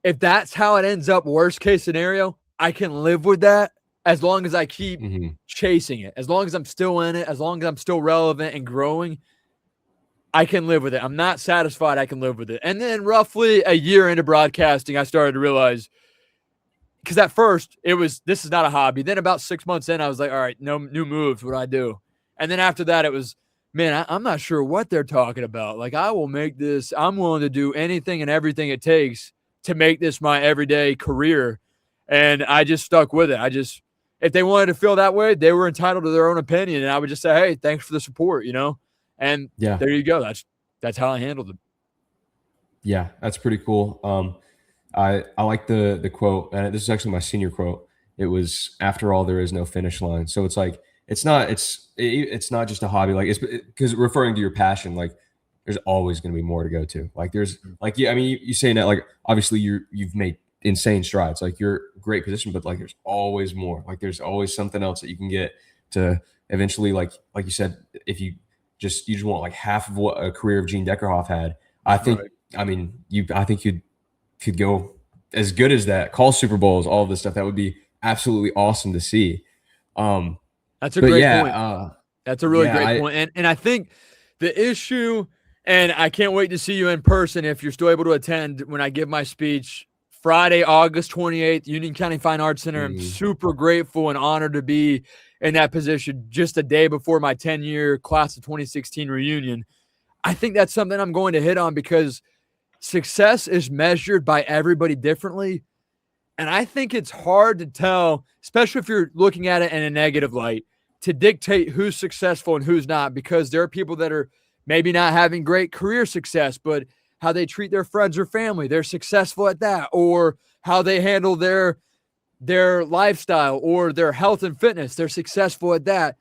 if that's how it ends up, worst case scenario, I can live with that as long as I keep chasing it. As long as I'm still in it, as long as I'm still relevant and growing, I can live with it. I'm not satisfied. I can live with it. And then roughly a year into broadcasting, I started to realize, because at first this is not a hobby. Then about 6 months in, I was like, all right, no new moves. What do I do? And then after that, it was, man, I'm not sure what they're talking about. Like, I will make this, I'm willing to do anything and everything it takes to make this my everyday career. And I just stuck with it. If they wanted to feel that way, they were entitled to their own opinion. And I would just say, hey, thanks for the support, And there you go. That's how I handled it. Yeah, that's pretty cool. I like the quote, and this is actually my senior quote. It was, after all, there is no finish line. So it's like, it's not just a hobby. Like, it's because referring to your passion, like, there's always going to be more to go to. Like, there's like, yeah, I mean, you saying that, like, obviously you've made insane strides. Like, you're a great position, but like, there's always more. Like, there's always something else that you can get to eventually, like you said, if you just want like half of what a career of Gene Deckerhoff had. I think, I mean, I think you could go as good as that, call Super Bowls, all of this stuff. That would be absolutely awesome to see. That's a great point. That's a really great point. And I think the issue, and I can't wait to see you in person if you're still able to attend when I give my speech Friday, August 28th, Union County Fine Arts Center. I'm super grateful and honored to be in that position just a day before my 10-year class of 2016 reunion. I think that's something I'm going to hit on, because success is measured by everybody differently. And I think it's hard to tell, especially if you're looking at it in a negative light, to dictate who's successful and who's not, because there are people that are maybe not having great career success, but how they treat their friends or family, they're successful at that, or how they handle their lifestyle or their health and fitness, they're successful at that.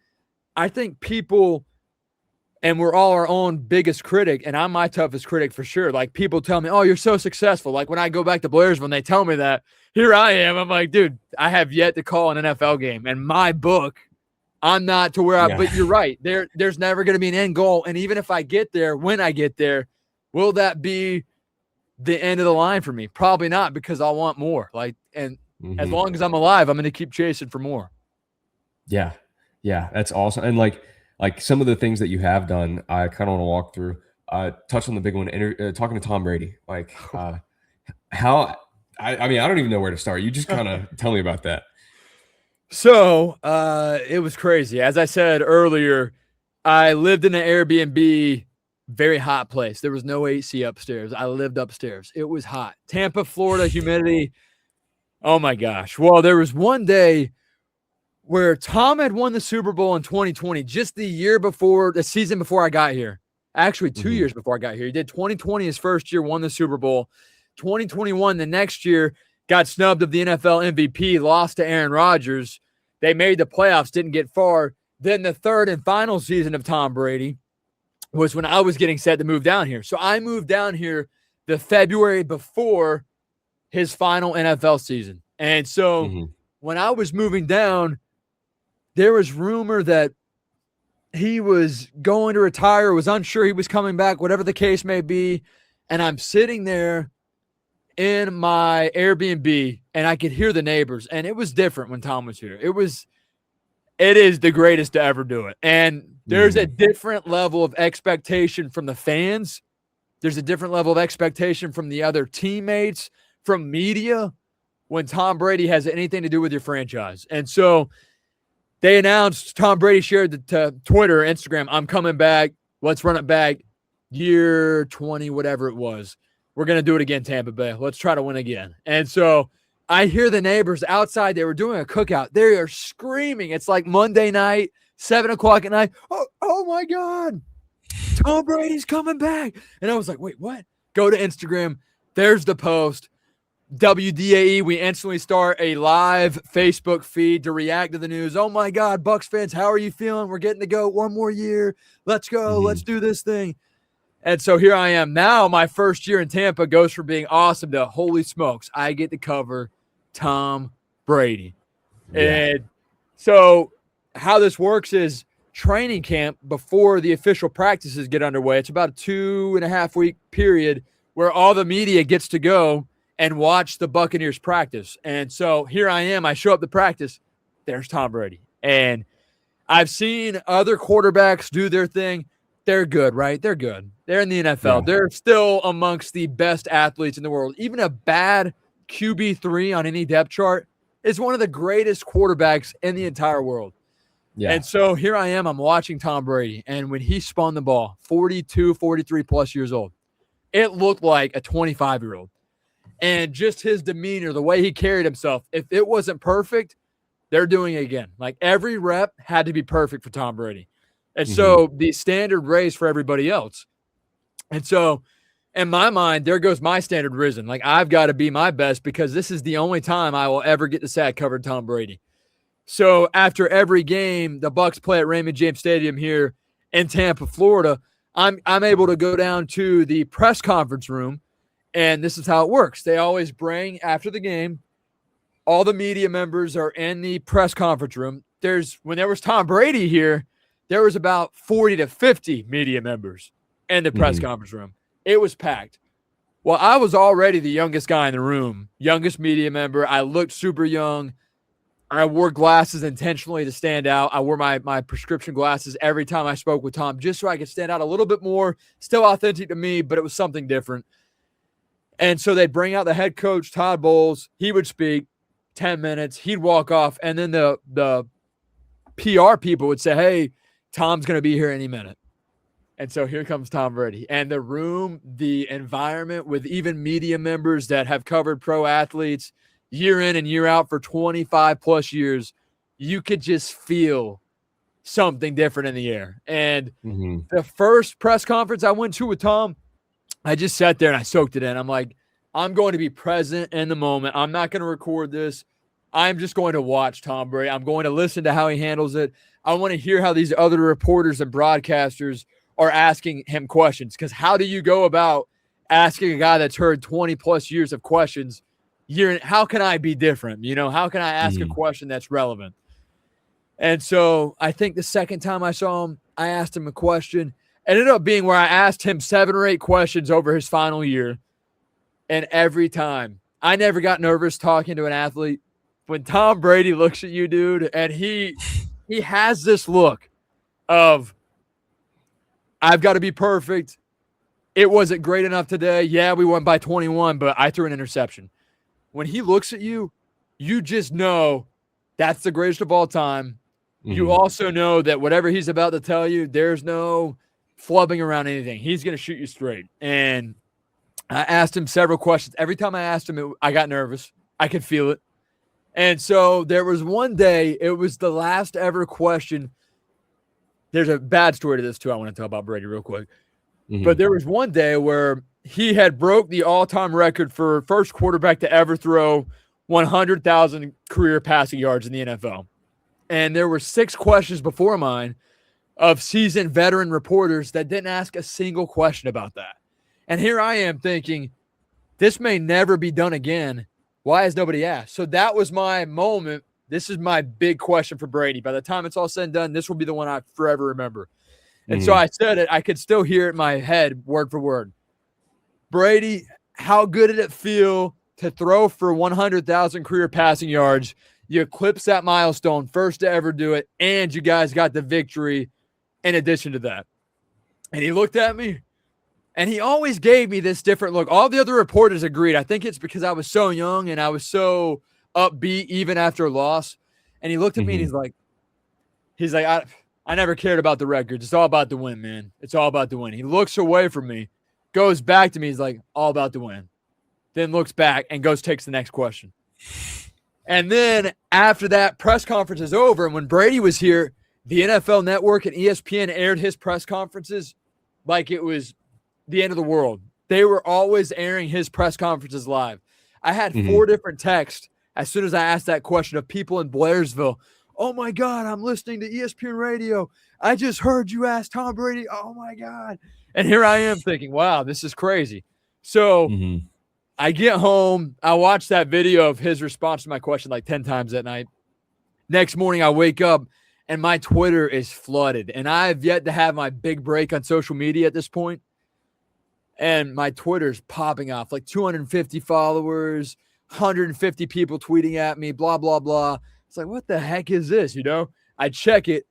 I think people, and we're all our own biggest critic, and I'm my toughest critic for sure. Like, people tell me, oh, you're so successful. Like, when I go back to Blairsville and they tell me that, here I am. I'm like, dude, I have yet to call an NFL game. And my book, I'm not to where but you're right. There's never going to be an end goal. And even if I get there, when I get there, will that be the end of the line for me? Probably not, because I want more. Like, and as long as I'm alive, I'm going to keep chasing for more. Yeah. Yeah. That's awesome. And like some of the things that you have done, I kind of want to walk through, touch on the big one, talking to Tom Brady, like how, I mean, I don't even know where to start. You just kind of tell me about that. So it was crazy. As I said earlier, I lived in an Airbnb, very hot place. There was no AC upstairs. I lived upstairs. It was hot. Tampa, Florida, humidity. Oh, my gosh. Well, there was one day where Tom had won the Super Bowl in 2020, just the season before I got here. Actually, 2 Mhm. years before I got here. He did 2020 his first year, won the Super Bowl. 2021, the next year, got snubbed of the NFL MVP, lost to Aaron Rodgers. They made the playoffs, didn't get far. Then the third and final season of Tom Brady was when I was getting set to move down here. So I moved down here the February before his final NFL season. And so Mhm. when I was moving down, there was rumor that he was going to retire, was unsure he was coming back, whatever the case may be. And I'm sitting there in my Airbnb and I could hear the neighbors. And it was different when Tom was here. It is the greatest to ever do it. And there's a Mhm. different level of expectation from the fans. There's a different level of expectation from the other teammates, from media, when Tom Brady has anything to do with your franchise. And so they announced, Tom Brady shared to Twitter, Instagram, I'm coming back. Let's run it back. Year 20, whatever it was. We're going to do it again, Tampa Bay. Let's try to win again. And so I hear the neighbors outside. They were doing a cookout. They are screaming. It's like Monday night, 7 o'clock at night. Oh my God. Tom Brady's coming back. And I was like, wait, what? Go to Instagram. There's the post. WDAE, we instantly start a live Facebook feed to react to the news. Oh my God, Bucs fans, how are you feeling? We're getting to go one more year. Let's go. Let's Mhm. do this thing. And so here I am. Now my first year in Tampa goes from being awesome to holy smokes, I get to cover Tom Brady. Yeah. And so how this works is training camp before the official practices get underway. It's about a 2.5 week period where all the media gets to go and watch the Buccaneers practice. And so here I am. I show up to practice. There's Tom Brady. And I've seen other quarterbacks do their thing. They're good, right? They're good. They're in the NFL. Yeah. They're still amongst the best athletes in the world. Even a bad QB3 on any depth chart is one of the greatest quarterbacks in the entire world. Yeah. And so here I am. I'm watching Tom Brady. And when he spun the ball, 42, 43 plus years old, it looked like a 25-year-old. And just his demeanor, the way he carried himself, if it wasn't perfect, they're doing it again. Like every rep had to be perfect for Tom Brady. And so the standard raised for everybody else. And so in my mind, there goes my standard risen. Like I've got to be my best because this is the only time I will ever get to say I covered Tom Brady. So after every game, the Bucs play at Raymond James Stadium here in Tampa, Florida. I'm able to go down to the press conference room, and this is how it works. They always bring, after the game, all the media members are in the press conference room. When there was Tom Brady here, there was about 40 to 50 media members in the press conference room. It was packed. Well, I was already the youngest guy in the room, youngest media member. I looked super young. I wore glasses intentionally to stand out. I wore my prescription glasses every time I spoke with Tom just so I could stand out a little bit more, still authentic to me, but it was something different. And so they'd bring out the head coach, Todd Bowles. He would speak 10 minutes. He'd walk off. And then the PR people would say, hey, Tom's going to be here any minute. And so here comes Tom Brady. And the room, the environment with even media members that have covered pro athletes year in and year out for 25 plus years, you could just feel something different in the air. And the first press conference I went to with Tom, I just sat there and I soaked it in. I'm like, I'm going to be present in the moment. I'm not going to record this. I'm just going to watch Tom Brady. I'm going to listen to how he handles it. I want to hear how these other reporters and broadcasters are asking him questions. Because how do you go about asking a guy that's heard 20 plus years of questions? How can I be different? How can I ask a question that's relevant? And so I think the second time I saw him, I asked him a question. It ended up being where I asked him 7 or 8 questions over his final year. And every time, I never got nervous talking to an athlete. When Tom Brady looks at you, dude, and he has this look of, I've got to be perfect. It wasn't great enough today. Yeah, we won by 21, but I threw an interception. When he looks at you, you just know that's the greatest of all time. You also know that whatever he's about to tell you, there's no flubbing around anything. He's going to shoot you straight. And I asked him several questions. Every time I asked him, I got nervous. I could feel it. And so there was one day, it was the last ever question. There's a bad story to this too. I want to talk about Brady real quick. But there was one day where he had broke the all-time record for first quarterback to ever throw 100,000 career passing yards in the NFL. And there were 6 questions before mine of seasoned veteran reporters that didn't ask a single question about that. And here I am thinking, this may never be done again. Why has nobody asked? So that was my moment. This is my big question for Brady. By the time it's all said and done, this will be the one I forever remember. And so I said it. I could still hear it in my head word for word. Brady, how good did it feel to throw for 100,000 career passing yards? You eclipsed that milestone, first to ever do it, and you guys got the victory in addition to that. And he looked at me, and he always gave me this different look. All the other reporters agreed. I think it's because I was so young and I was so upbeat even after a loss. And he looked at me and he's like, I never cared about the records. It's all about the win, man. It's all about the win. He looks away from me, goes back to me. He's like, all about the win. Then looks back and takes the next question. And then after that press conference is over, and when Brady was here, the NFL Network and ESPN aired his press conferences like it was the end of the world. They were always airing his press conferences live. I had 4 different texts as soon as I asked that question of people in Blairsville. Oh, my God, I'm listening to ESPN radio. I just heard you ask Tom Brady. Oh, my God. And here I am thinking, wow, this is crazy. So I get home. I watch that video of his response to my question like 10 times that night. Next morning, I wake up, and my Twitter is flooded. And I have yet to have my big break on social media at this point. And my Twitter's popping off, like 250 followers, 150 people tweeting at me, blah, blah, blah. It's like, what the heck is this? You know, I check it.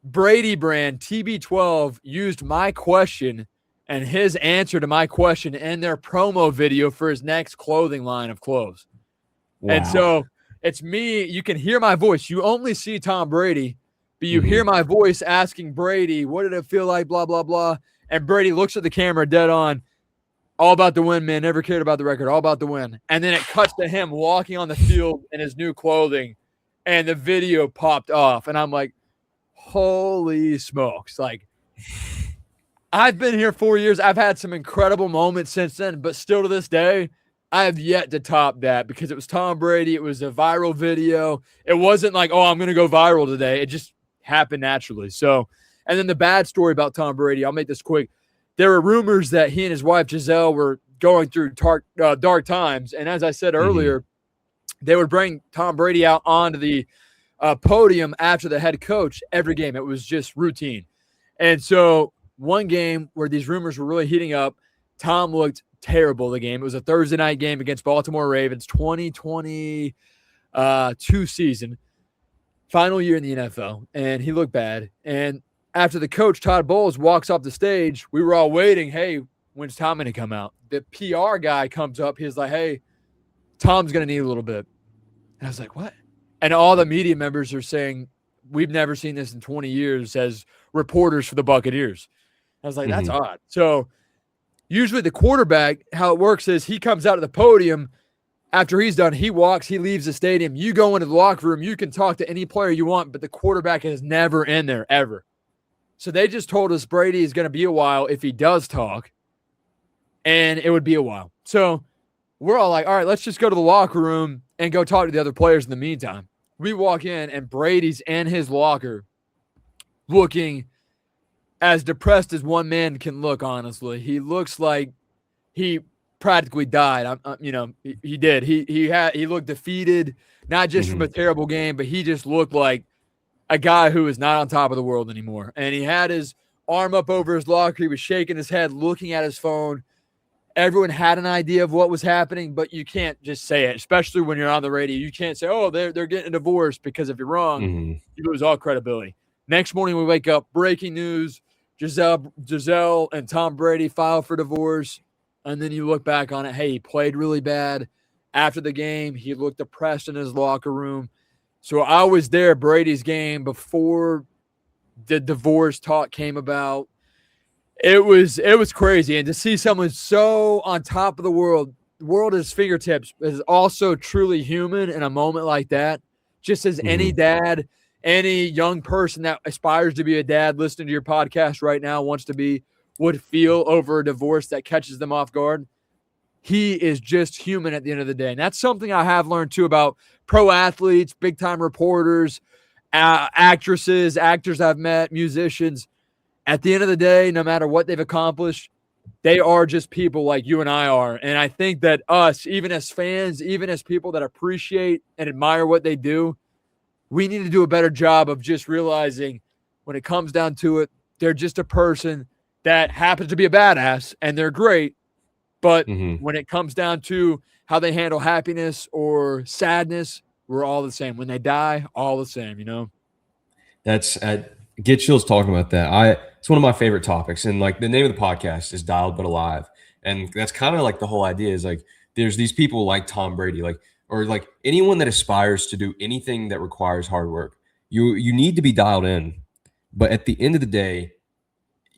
Brady brand TB12 used my question and his answer to my question in their promo video for his next clothing line of clothes. Wow. And so it's me. You can hear my voice. You only see Tom Brady, but you hear my voice asking Brady, what did it feel like? Blah, blah, blah. And Brady looks at the camera dead on. All about the win, man. Never cared about the record. All about the win. And then it cuts to him walking on the field in his new clothing, and the video popped off. And I'm like, holy smokes. Like, I've been here 4 years. I've had some incredible moments since then, but still to this day, I have yet to top that because it was Tom Brady. It was a viral video. It wasn't like, oh, I'm going to go viral today. It just happened naturally. So, and then the bad story about Tom Brady, I'll make this quick. There were rumors that he and his wife, Giselle, were going through dark times. And as I said earlier, they would bring Tom Brady out onto the podium after the head coach every game. It was just routine. And so one game where these rumors were really heating up, Tom looked terrible the game. It was a Thursday night game against Baltimore Ravens, 2022 season, final year in the NFL. And he looked bad. And after the coach, Todd Bowles, walks off the stage, we were all waiting. Hey, when's Tom going to come out? The PR guy comes up. He's like, hey, Tom's going to need a little bit. And I was like, what? And all the media members are saying, we've never seen this in 20 years as reporters for the Buccaneers. I was like, that's odd. So usually the quarterback, how it works is he comes out of the podium. After he's done, he walks, he leaves the stadium. You go into the locker room. You can talk to any player you want, but the quarterback is never in there, ever. So they just told us Brady is going to be a while if he does talk, and it would be a while. So we're all like, all right, let's just go to the locker room and go talk to the other players in the meantime. We walk in, and Brady's in his locker looking as depressed as one man can look, honestly. He looks like he practically died. He did. He looked defeated, not just from a terrible game, but he just looked like a guy who is not on top of the world anymore. And he had his arm up over his locker. He was shaking his head, looking at his phone. Everyone had an idea of what was happening, but you can't just say it, especially when you're on the radio. You can't say, oh, they're getting a divorce, because if you're wrong, you lose all credibility. Next morning, we wake up, breaking news, Giselle and Tom Brady file for divorce. And then you look back on it. Hey, he played really bad. After the game, he looked depressed in his locker room. So I was there Brady's game before the divorce talk came about. It was crazy. And to see someone so on top of the world world at his fingertips is also truly human in a moment like that. Just as any dad, any young person that aspires to be a dad listening to your podcast right now would feel over a divorce that catches them off guard. He is just human at the end of the day. And that's something I have learned too about pro athletes, big time reporters, actresses, actors I've met, musicians. At the end of the day, no matter what they've accomplished, they are just people like you and I are. And I think that us, even as fans, even as people that appreciate and admire what they do, we need to do a better job of just realizing when it comes down to it, they're just a person that happens to be a badass and they're great. But when it comes down to how they handle happiness or sadness, we're all the same. When they die, all the same, you know? That's get chills talking about that. It's one of my favorite topics. And like the name of the podcast is Dialed But Alive. And that's kind of like the whole idea is like there's these people like Tom Brady, or anyone that aspires to do anything that requires hard work. You need to be dialed in. But at the end of the day,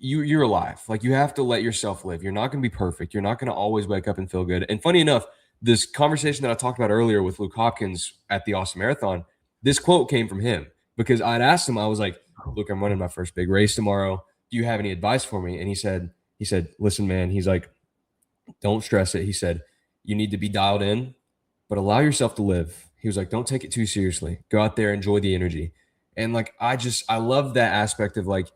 you're alive. Like you have to let yourself live. You're not going to be perfect. You're not going to always wake up and feel good. And funny enough, this conversation that I talked about earlier with Luke Hopkins at the Austin Marathon, this quote came from him because I'd asked him, I was like, look, I'm running my first big race tomorrow. Do you have any advice for me? And he said, listen, man, he's like, don't stress it. He said, you need to be dialed in, but allow yourself to live. He was like, don't take it too seriously. Go out there, enjoy the energy. And like, I love that aspect of like,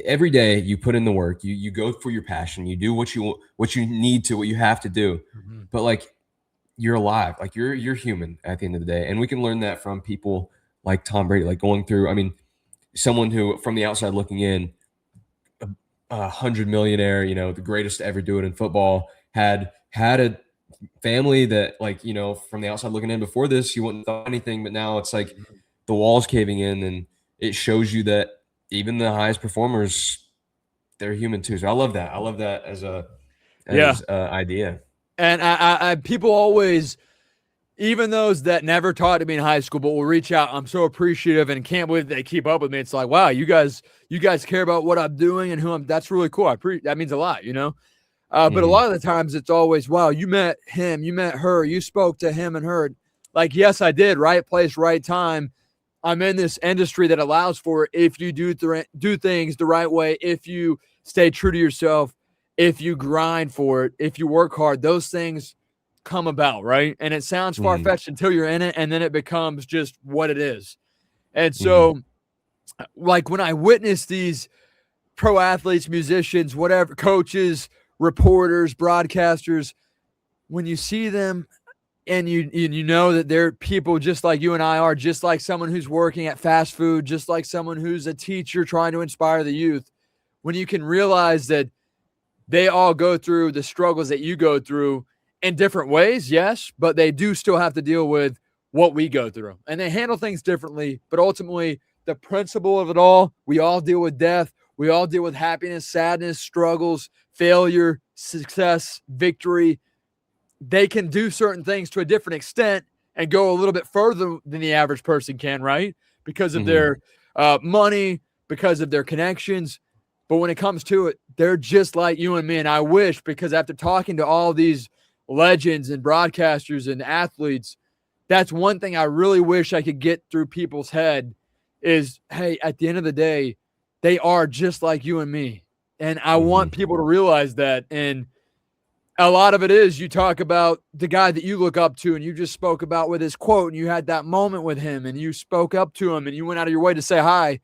every day you put in the work, you go for your passion, you do what you need to, what you have to do. But like you're alive, like you're human at the end of the day. And we can learn that from people like Tom Brady, like going through, I mean, someone who from the outside looking in, a 100 millionaire, you know, the greatest to ever do it in football, had a family that like, you know, from the outside looking in before this, you wouldn't thought anything, but now it's like the walls caving in and it shows you that even the highest performers, they're human too. So I love that. I love that as idea. And I people always, even those that never talked to me in high school, but will reach out. I'm so appreciative and can't believe they keep up with me. It's like, wow, you guys care about what I'm doing and who I'm. That's really cool. That means a lot, you know. But a lot of the times it's always, wow, you met him, you met her, you spoke to him and her. Like, yes, I did. Right place, right time. I'm in this industry that allows for it if you do things the right way, if you stay true to yourself, if you grind for it, if you work hard, those things come about, right? And it sounds far-fetched until you're in it, and then it becomes just what it is. And so, like when I witness these pro athletes, musicians, whatever, coaches, reporters, broadcasters, when you see them, and you know that they're people just like you and I are, just like someone who's working at fast food, just like someone who's a teacher trying to inspire the youth. When you can realize that they all go through the struggles that you go through in different ways, yes, but they do still have to deal with what we go through. And they handle things differently, but ultimately the principle of it all, we all deal with death. We all deal with happiness, sadness, struggles, failure, success, victory. They can do certain things to a different extent and go a little bit further than the average person can, right? Because of their money, because of their connections. But when it comes to it, they're just like you and me. And I wish, because after talking to all these legends and broadcasters and athletes, that's one thing I really wish I could get through people's head is, hey, at the end of the day, they are just like you and me. And I want people to realize that. And a lot of it is you talk about the guy that you look up to and you just spoke about with his quote and you had that moment with him and you spoke up to him and you went out of your way to say hi.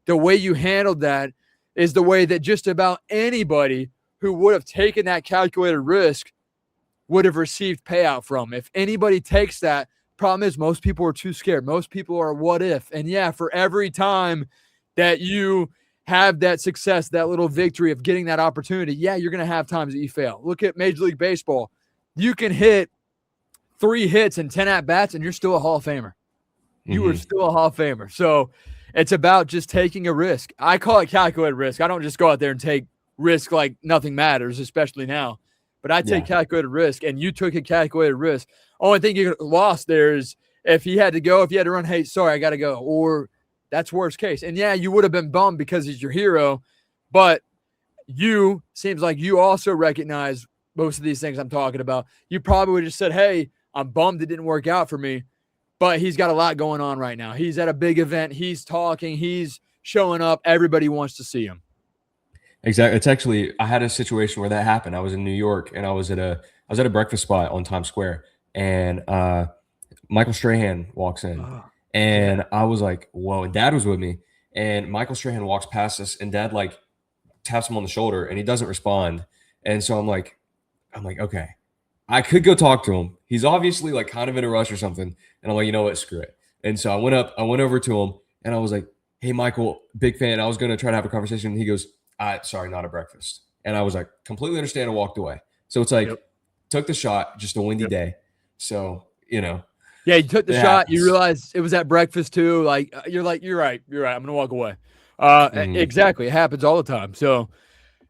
The way you handled that is the way that just about anybody who would have taken that calculated risk would have received payout from. If anybody takes that, problem is most people are too scared. Most people are what if. And yeah, for every time that you have that success, that little victory of getting that opportunity, yeah, you're going to have times that you fail. Look at Major League Baseball. You can hit 3 hits and 10 at-bats, and you're still a Hall of Famer. You are still a Hall of Famer. So it's about just taking a risk. I call it calculated risk. I don't just go out there and take risk like nothing matters, especially now. But I take calculated risk, and you took a calculated risk. Only thing you lost there is if he had to run, hey, sorry, I got to go, or that's worst case. And yeah, you would have been bummed because he's your hero, but seems like you also recognize most of these things I'm talking about, you probably would have just said, hey, I'm bummed it didn't work out for me. But he's got a lot going on right now. He's at a big event. He's talking. He's showing up. Everybody wants to see him. Exactly. It's actually, I had a situation where that happened. I was in New York and I was at a breakfast spot on Times Square, and Michael Strahan walks in, and I was like, whoa. And Dad was with me, and Michael Strahan walks past us, and Dad like taps him on the shoulder, and he doesn't respond. And so I'm like, okay, I could go talk to him. He's obviously like kind of in a rush or something. And I'm like, you know what? Screw it. And so I went over to him, and I was like, hey, Michael, big fan. I was going to try to have a conversation. And he goes, sorry, not a breakfast. And I was like, completely understand, and walked away. So it's like, took the shot, just a windy day. So, Yeah, you took the shot. Happens. You realized it was at breakfast too. Like, you're right. I'm going to walk away. Exactly. It happens all the time. So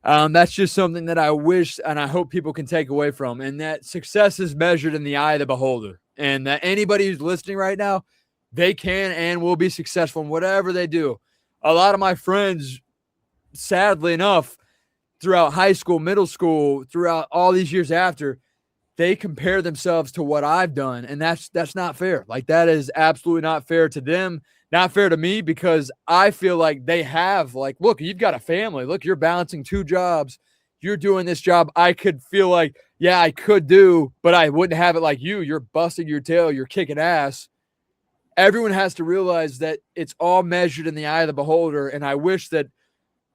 that's just something that I wish and I hope people can take away from. And that success is measured in the eye of the beholder. And that anybody who's listening right now, they can and will be successful in whatever they do. A lot of my friends, sadly enough, throughout high school, middle school, throughout all these years after, they compare themselves to what I've done. And that's not fair. Like, that is absolutely not fair to them, not fair to me, because I feel like they have, like, look, you've got a family. Look, you're balancing 2 jobs. You're doing this job. I could feel like, yeah, I could do, but I wouldn't have it like you. You're busting your tail. You're kicking ass. Everyone has to realize that it's all measured in the eye of the beholder. And I wish that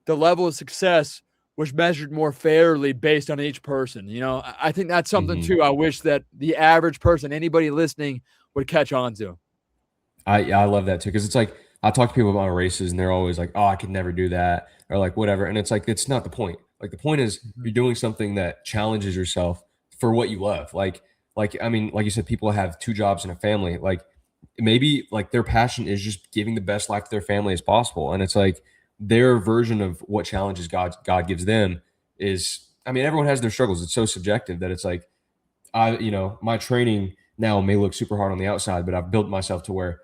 the level of success was measured more fairly based on each person. I think that's something too. I wish that the average person, anybody listening, would catch on to. I love that too. Cause it's like, I talk to people about races and they're always like, oh, I could never do that, or like whatever. And it's like, it's not the point. Like, the point is you're doing something that challenges yourself for what you love. I mean, like you said, people have 2 jobs and a family. Like, maybe like their passion is just giving the best life to their family as possible. And it's like, their version of what challenges God gives them is, I mean, everyone has their struggles. It's so subjective that it's like, my training now may look super hard on the outside, but I've built myself to where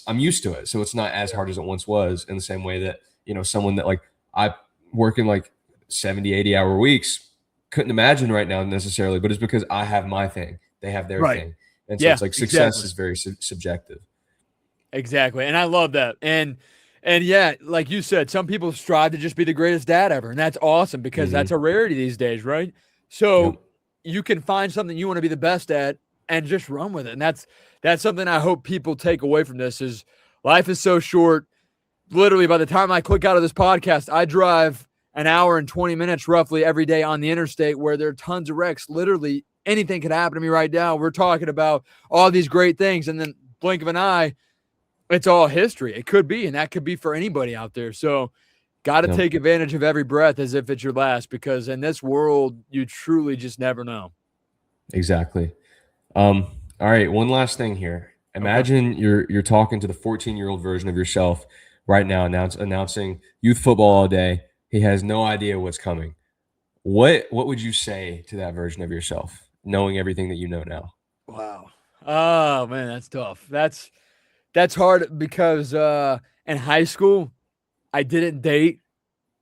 I'm used to it. So it's not as hard as it once was, in the same way that, someone that, like, I work in like 70, 80-hour weeks, couldn't imagine right now necessarily, but it's because I have my thing. They have their thing. And so it's like, success is very subjective. Exactly. And I love that. And yeah, like you said, some people strive to just be the greatest dad ever. And that's awesome, because that's a rarity these days, right? So you can find something you want to be the best at and just run with it. And that's something I hope people take away from this is life is so short. Literally, by the time I click out of this podcast, I drive an hour and 20 minutes roughly every day on the interstate, where there are tons of wrecks. Literally anything could happen to me right now. We're talking about all these great things, and then blink of an eye, it's all history. It could be, and that could be for anybody out there. So got to take advantage of every breath as if it's your last, because in this world, you truly just never know. Exactly. All right. One last thing here. Imagine you're talking to the 14-year-old version of yourself right now, announcing youth football all day. He has no idea what's coming. What would you say to that version of yourself, knowing everything that you know now? Wow. Oh man, that's tough. That's hard, because in high school, I didn't date.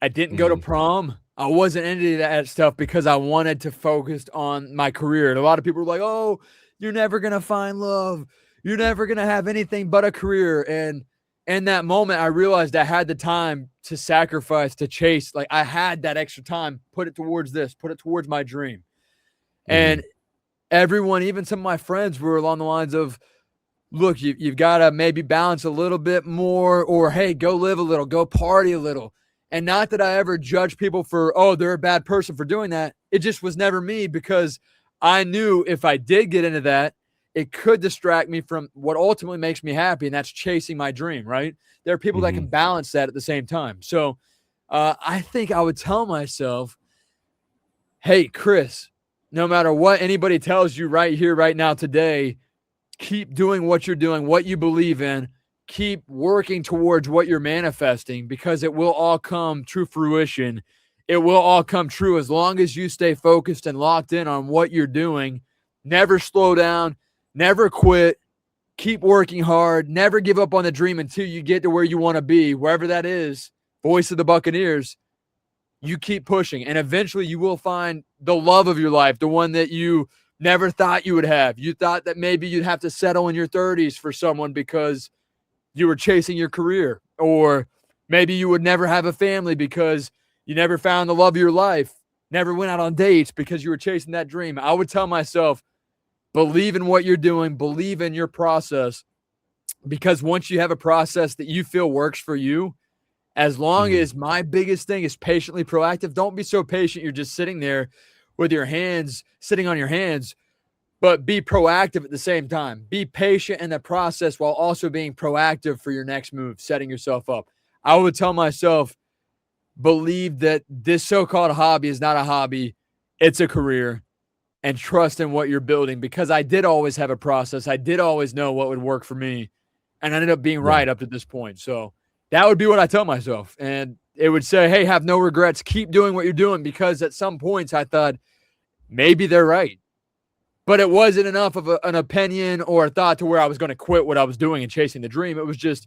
I didn't go to prom. I wasn't into that stuff because I wanted to focus on my career. And a lot of people were like, oh, you're never going to find love. You're never going to have anything but a career. And in that moment, I realized I had the time to sacrifice, to chase. Like, I had that extra time, put it towards this, put it towards my dream. And everyone, even some of my friends, were along the lines of, look, you've got to maybe balance a little bit more, or, hey, go live a little, go party a little. And not that I ever judge people for, oh, they're a bad person for doing that. It just was never me, because I knew if I did get into that, it could distract me from what ultimately makes me happy, and that's chasing my dream, right? There are people that can balance that at the same time. So I think I would tell myself, hey, Chris, no matter what anybody tells you right here, right now, today, keep doing what you're doing, what you believe in. Keep working towards what you're manifesting, because it will all come to fruition. It will all come true as long as you stay focused and locked in on what you're doing. Never slow down. Never quit. Keep working hard. Never give up on the dream until you get to where you want to be, wherever that is. Voice of the Buccaneers. you keep pushing, and eventually you will find the love of your life, the one that you never thought you would have. You thought that maybe you'd have to settle in your 30s for someone because you were chasing your career, or maybe you would never have a family because you never found the love of your life, never went out on dates because you were chasing that dream. I would tell myself, believe in what you're doing, believe in your process, because once you have a process that you feel works for you, as long as my biggest thing is patiently proactive, don't be so patient you're just sitting there with your hands, sitting on your hands, but be proactive at the same time. Be patient in the process while also being proactive for your next move, setting yourself up. I would tell myself, believe that this so-called hobby is not a hobby, it's a career, and trust in what you're building, because I did always have a process. I did always know what would work for me, and I ended up being right up to this point. So that would be what I tell myself. And it would say, hey, have no regrets. Keep doing what you're doing, because at some points I thought maybe they're right. But it wasn't enough of an opinion or a thought to where I was going to quit what I was doing and chasing the dream. It was just,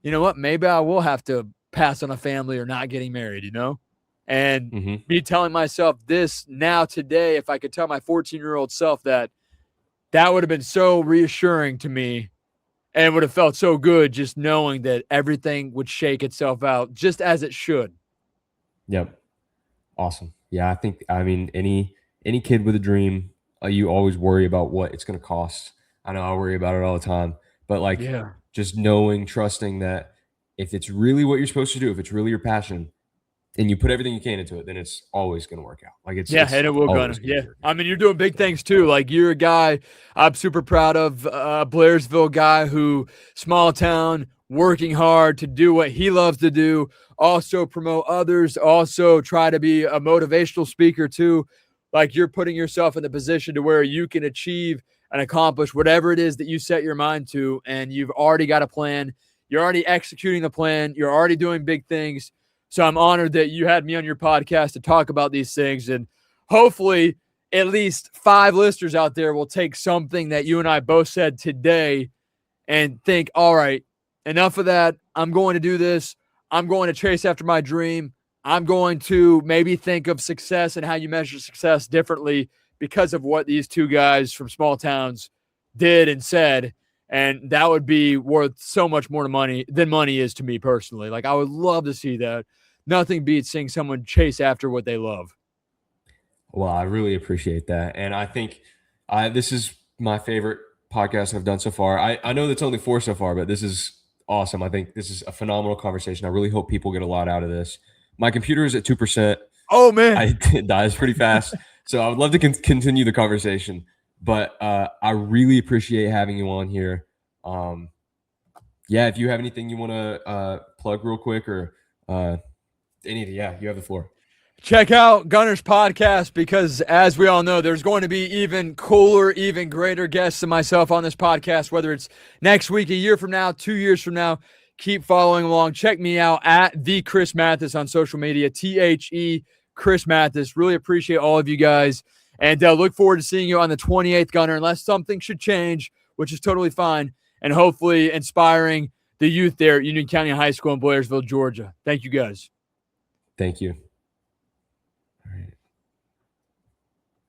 you know what, maybe I will have to pass on a family or not getting married, you know? And me telling myself this now today, if I could tell my 14-year-old self that, that would have been so reassuring to me, and would have felt so good just knowing that everything would shake itself out just as it should. Yep. Awesome. Yeah, I mean, any kid with a dream, you always worry about what it's going to cost. I know I worry about it all the time, but like just knowing, trusting that if it's really what you're supposed to do, if it's really your passion, and you put everything you can into it, then it's always going to work out. Like it's and it will go. Yeah, I mean, you're doing big things too. Like you're a guy I'm super proud of, a Blairsville guy who, small town, working hard to do what he loves to do, also promote others, also try to be a motivational speaker too. Like you're putting yourself in the position to where you can achieve and accomplish whatever it is that you set your mind to, and you've already got a plan. You're already executing the plan. You're already doing big things. So I'm honored that you had me on your podcast to talk about these things, and hopefully at least 5 listeners out there will take something that you and I both said today and think, all right, enough of that. I'm going to do this. I'm going to chase after my dream. I'm going to maybe think of success and how you measure success differently because of what these 2 guys from small towns did and said. And that would be worth so much more than money is to me personally. Like I would love to see that. Nothing beats seeing someone chase after what they love. Well, I really appreciate that. And I think this is my favorite podcast I've done so far. I know that's only 4 so far, but this is awesome. I think this is a phenomenal conversation. I really hope people get a lot out of this. My computer is at 2%. Oh, man. It dies pretty fast. So I would love to continue the conversation. But I really appreciate having you on here. If you have anything you want to plug real quick or anything, you have the floor. Check out Gunner's podcast, because as we all know, there's going to be even cooler, even greater guests than myself on this podcast, whether it's next week, a year from now, 2 years from now. Keep following along. Check me out at the Chris Mathis on social media, THE Chris Mathis. Really appreciate all of you guys. And look forward to seeing you on the 28th, Gunner, unless something should change, which is totally fine, and hopefully inspiring the youth there at Union County High School in Blairsville, Georgia. Thank you, guys. Thank you.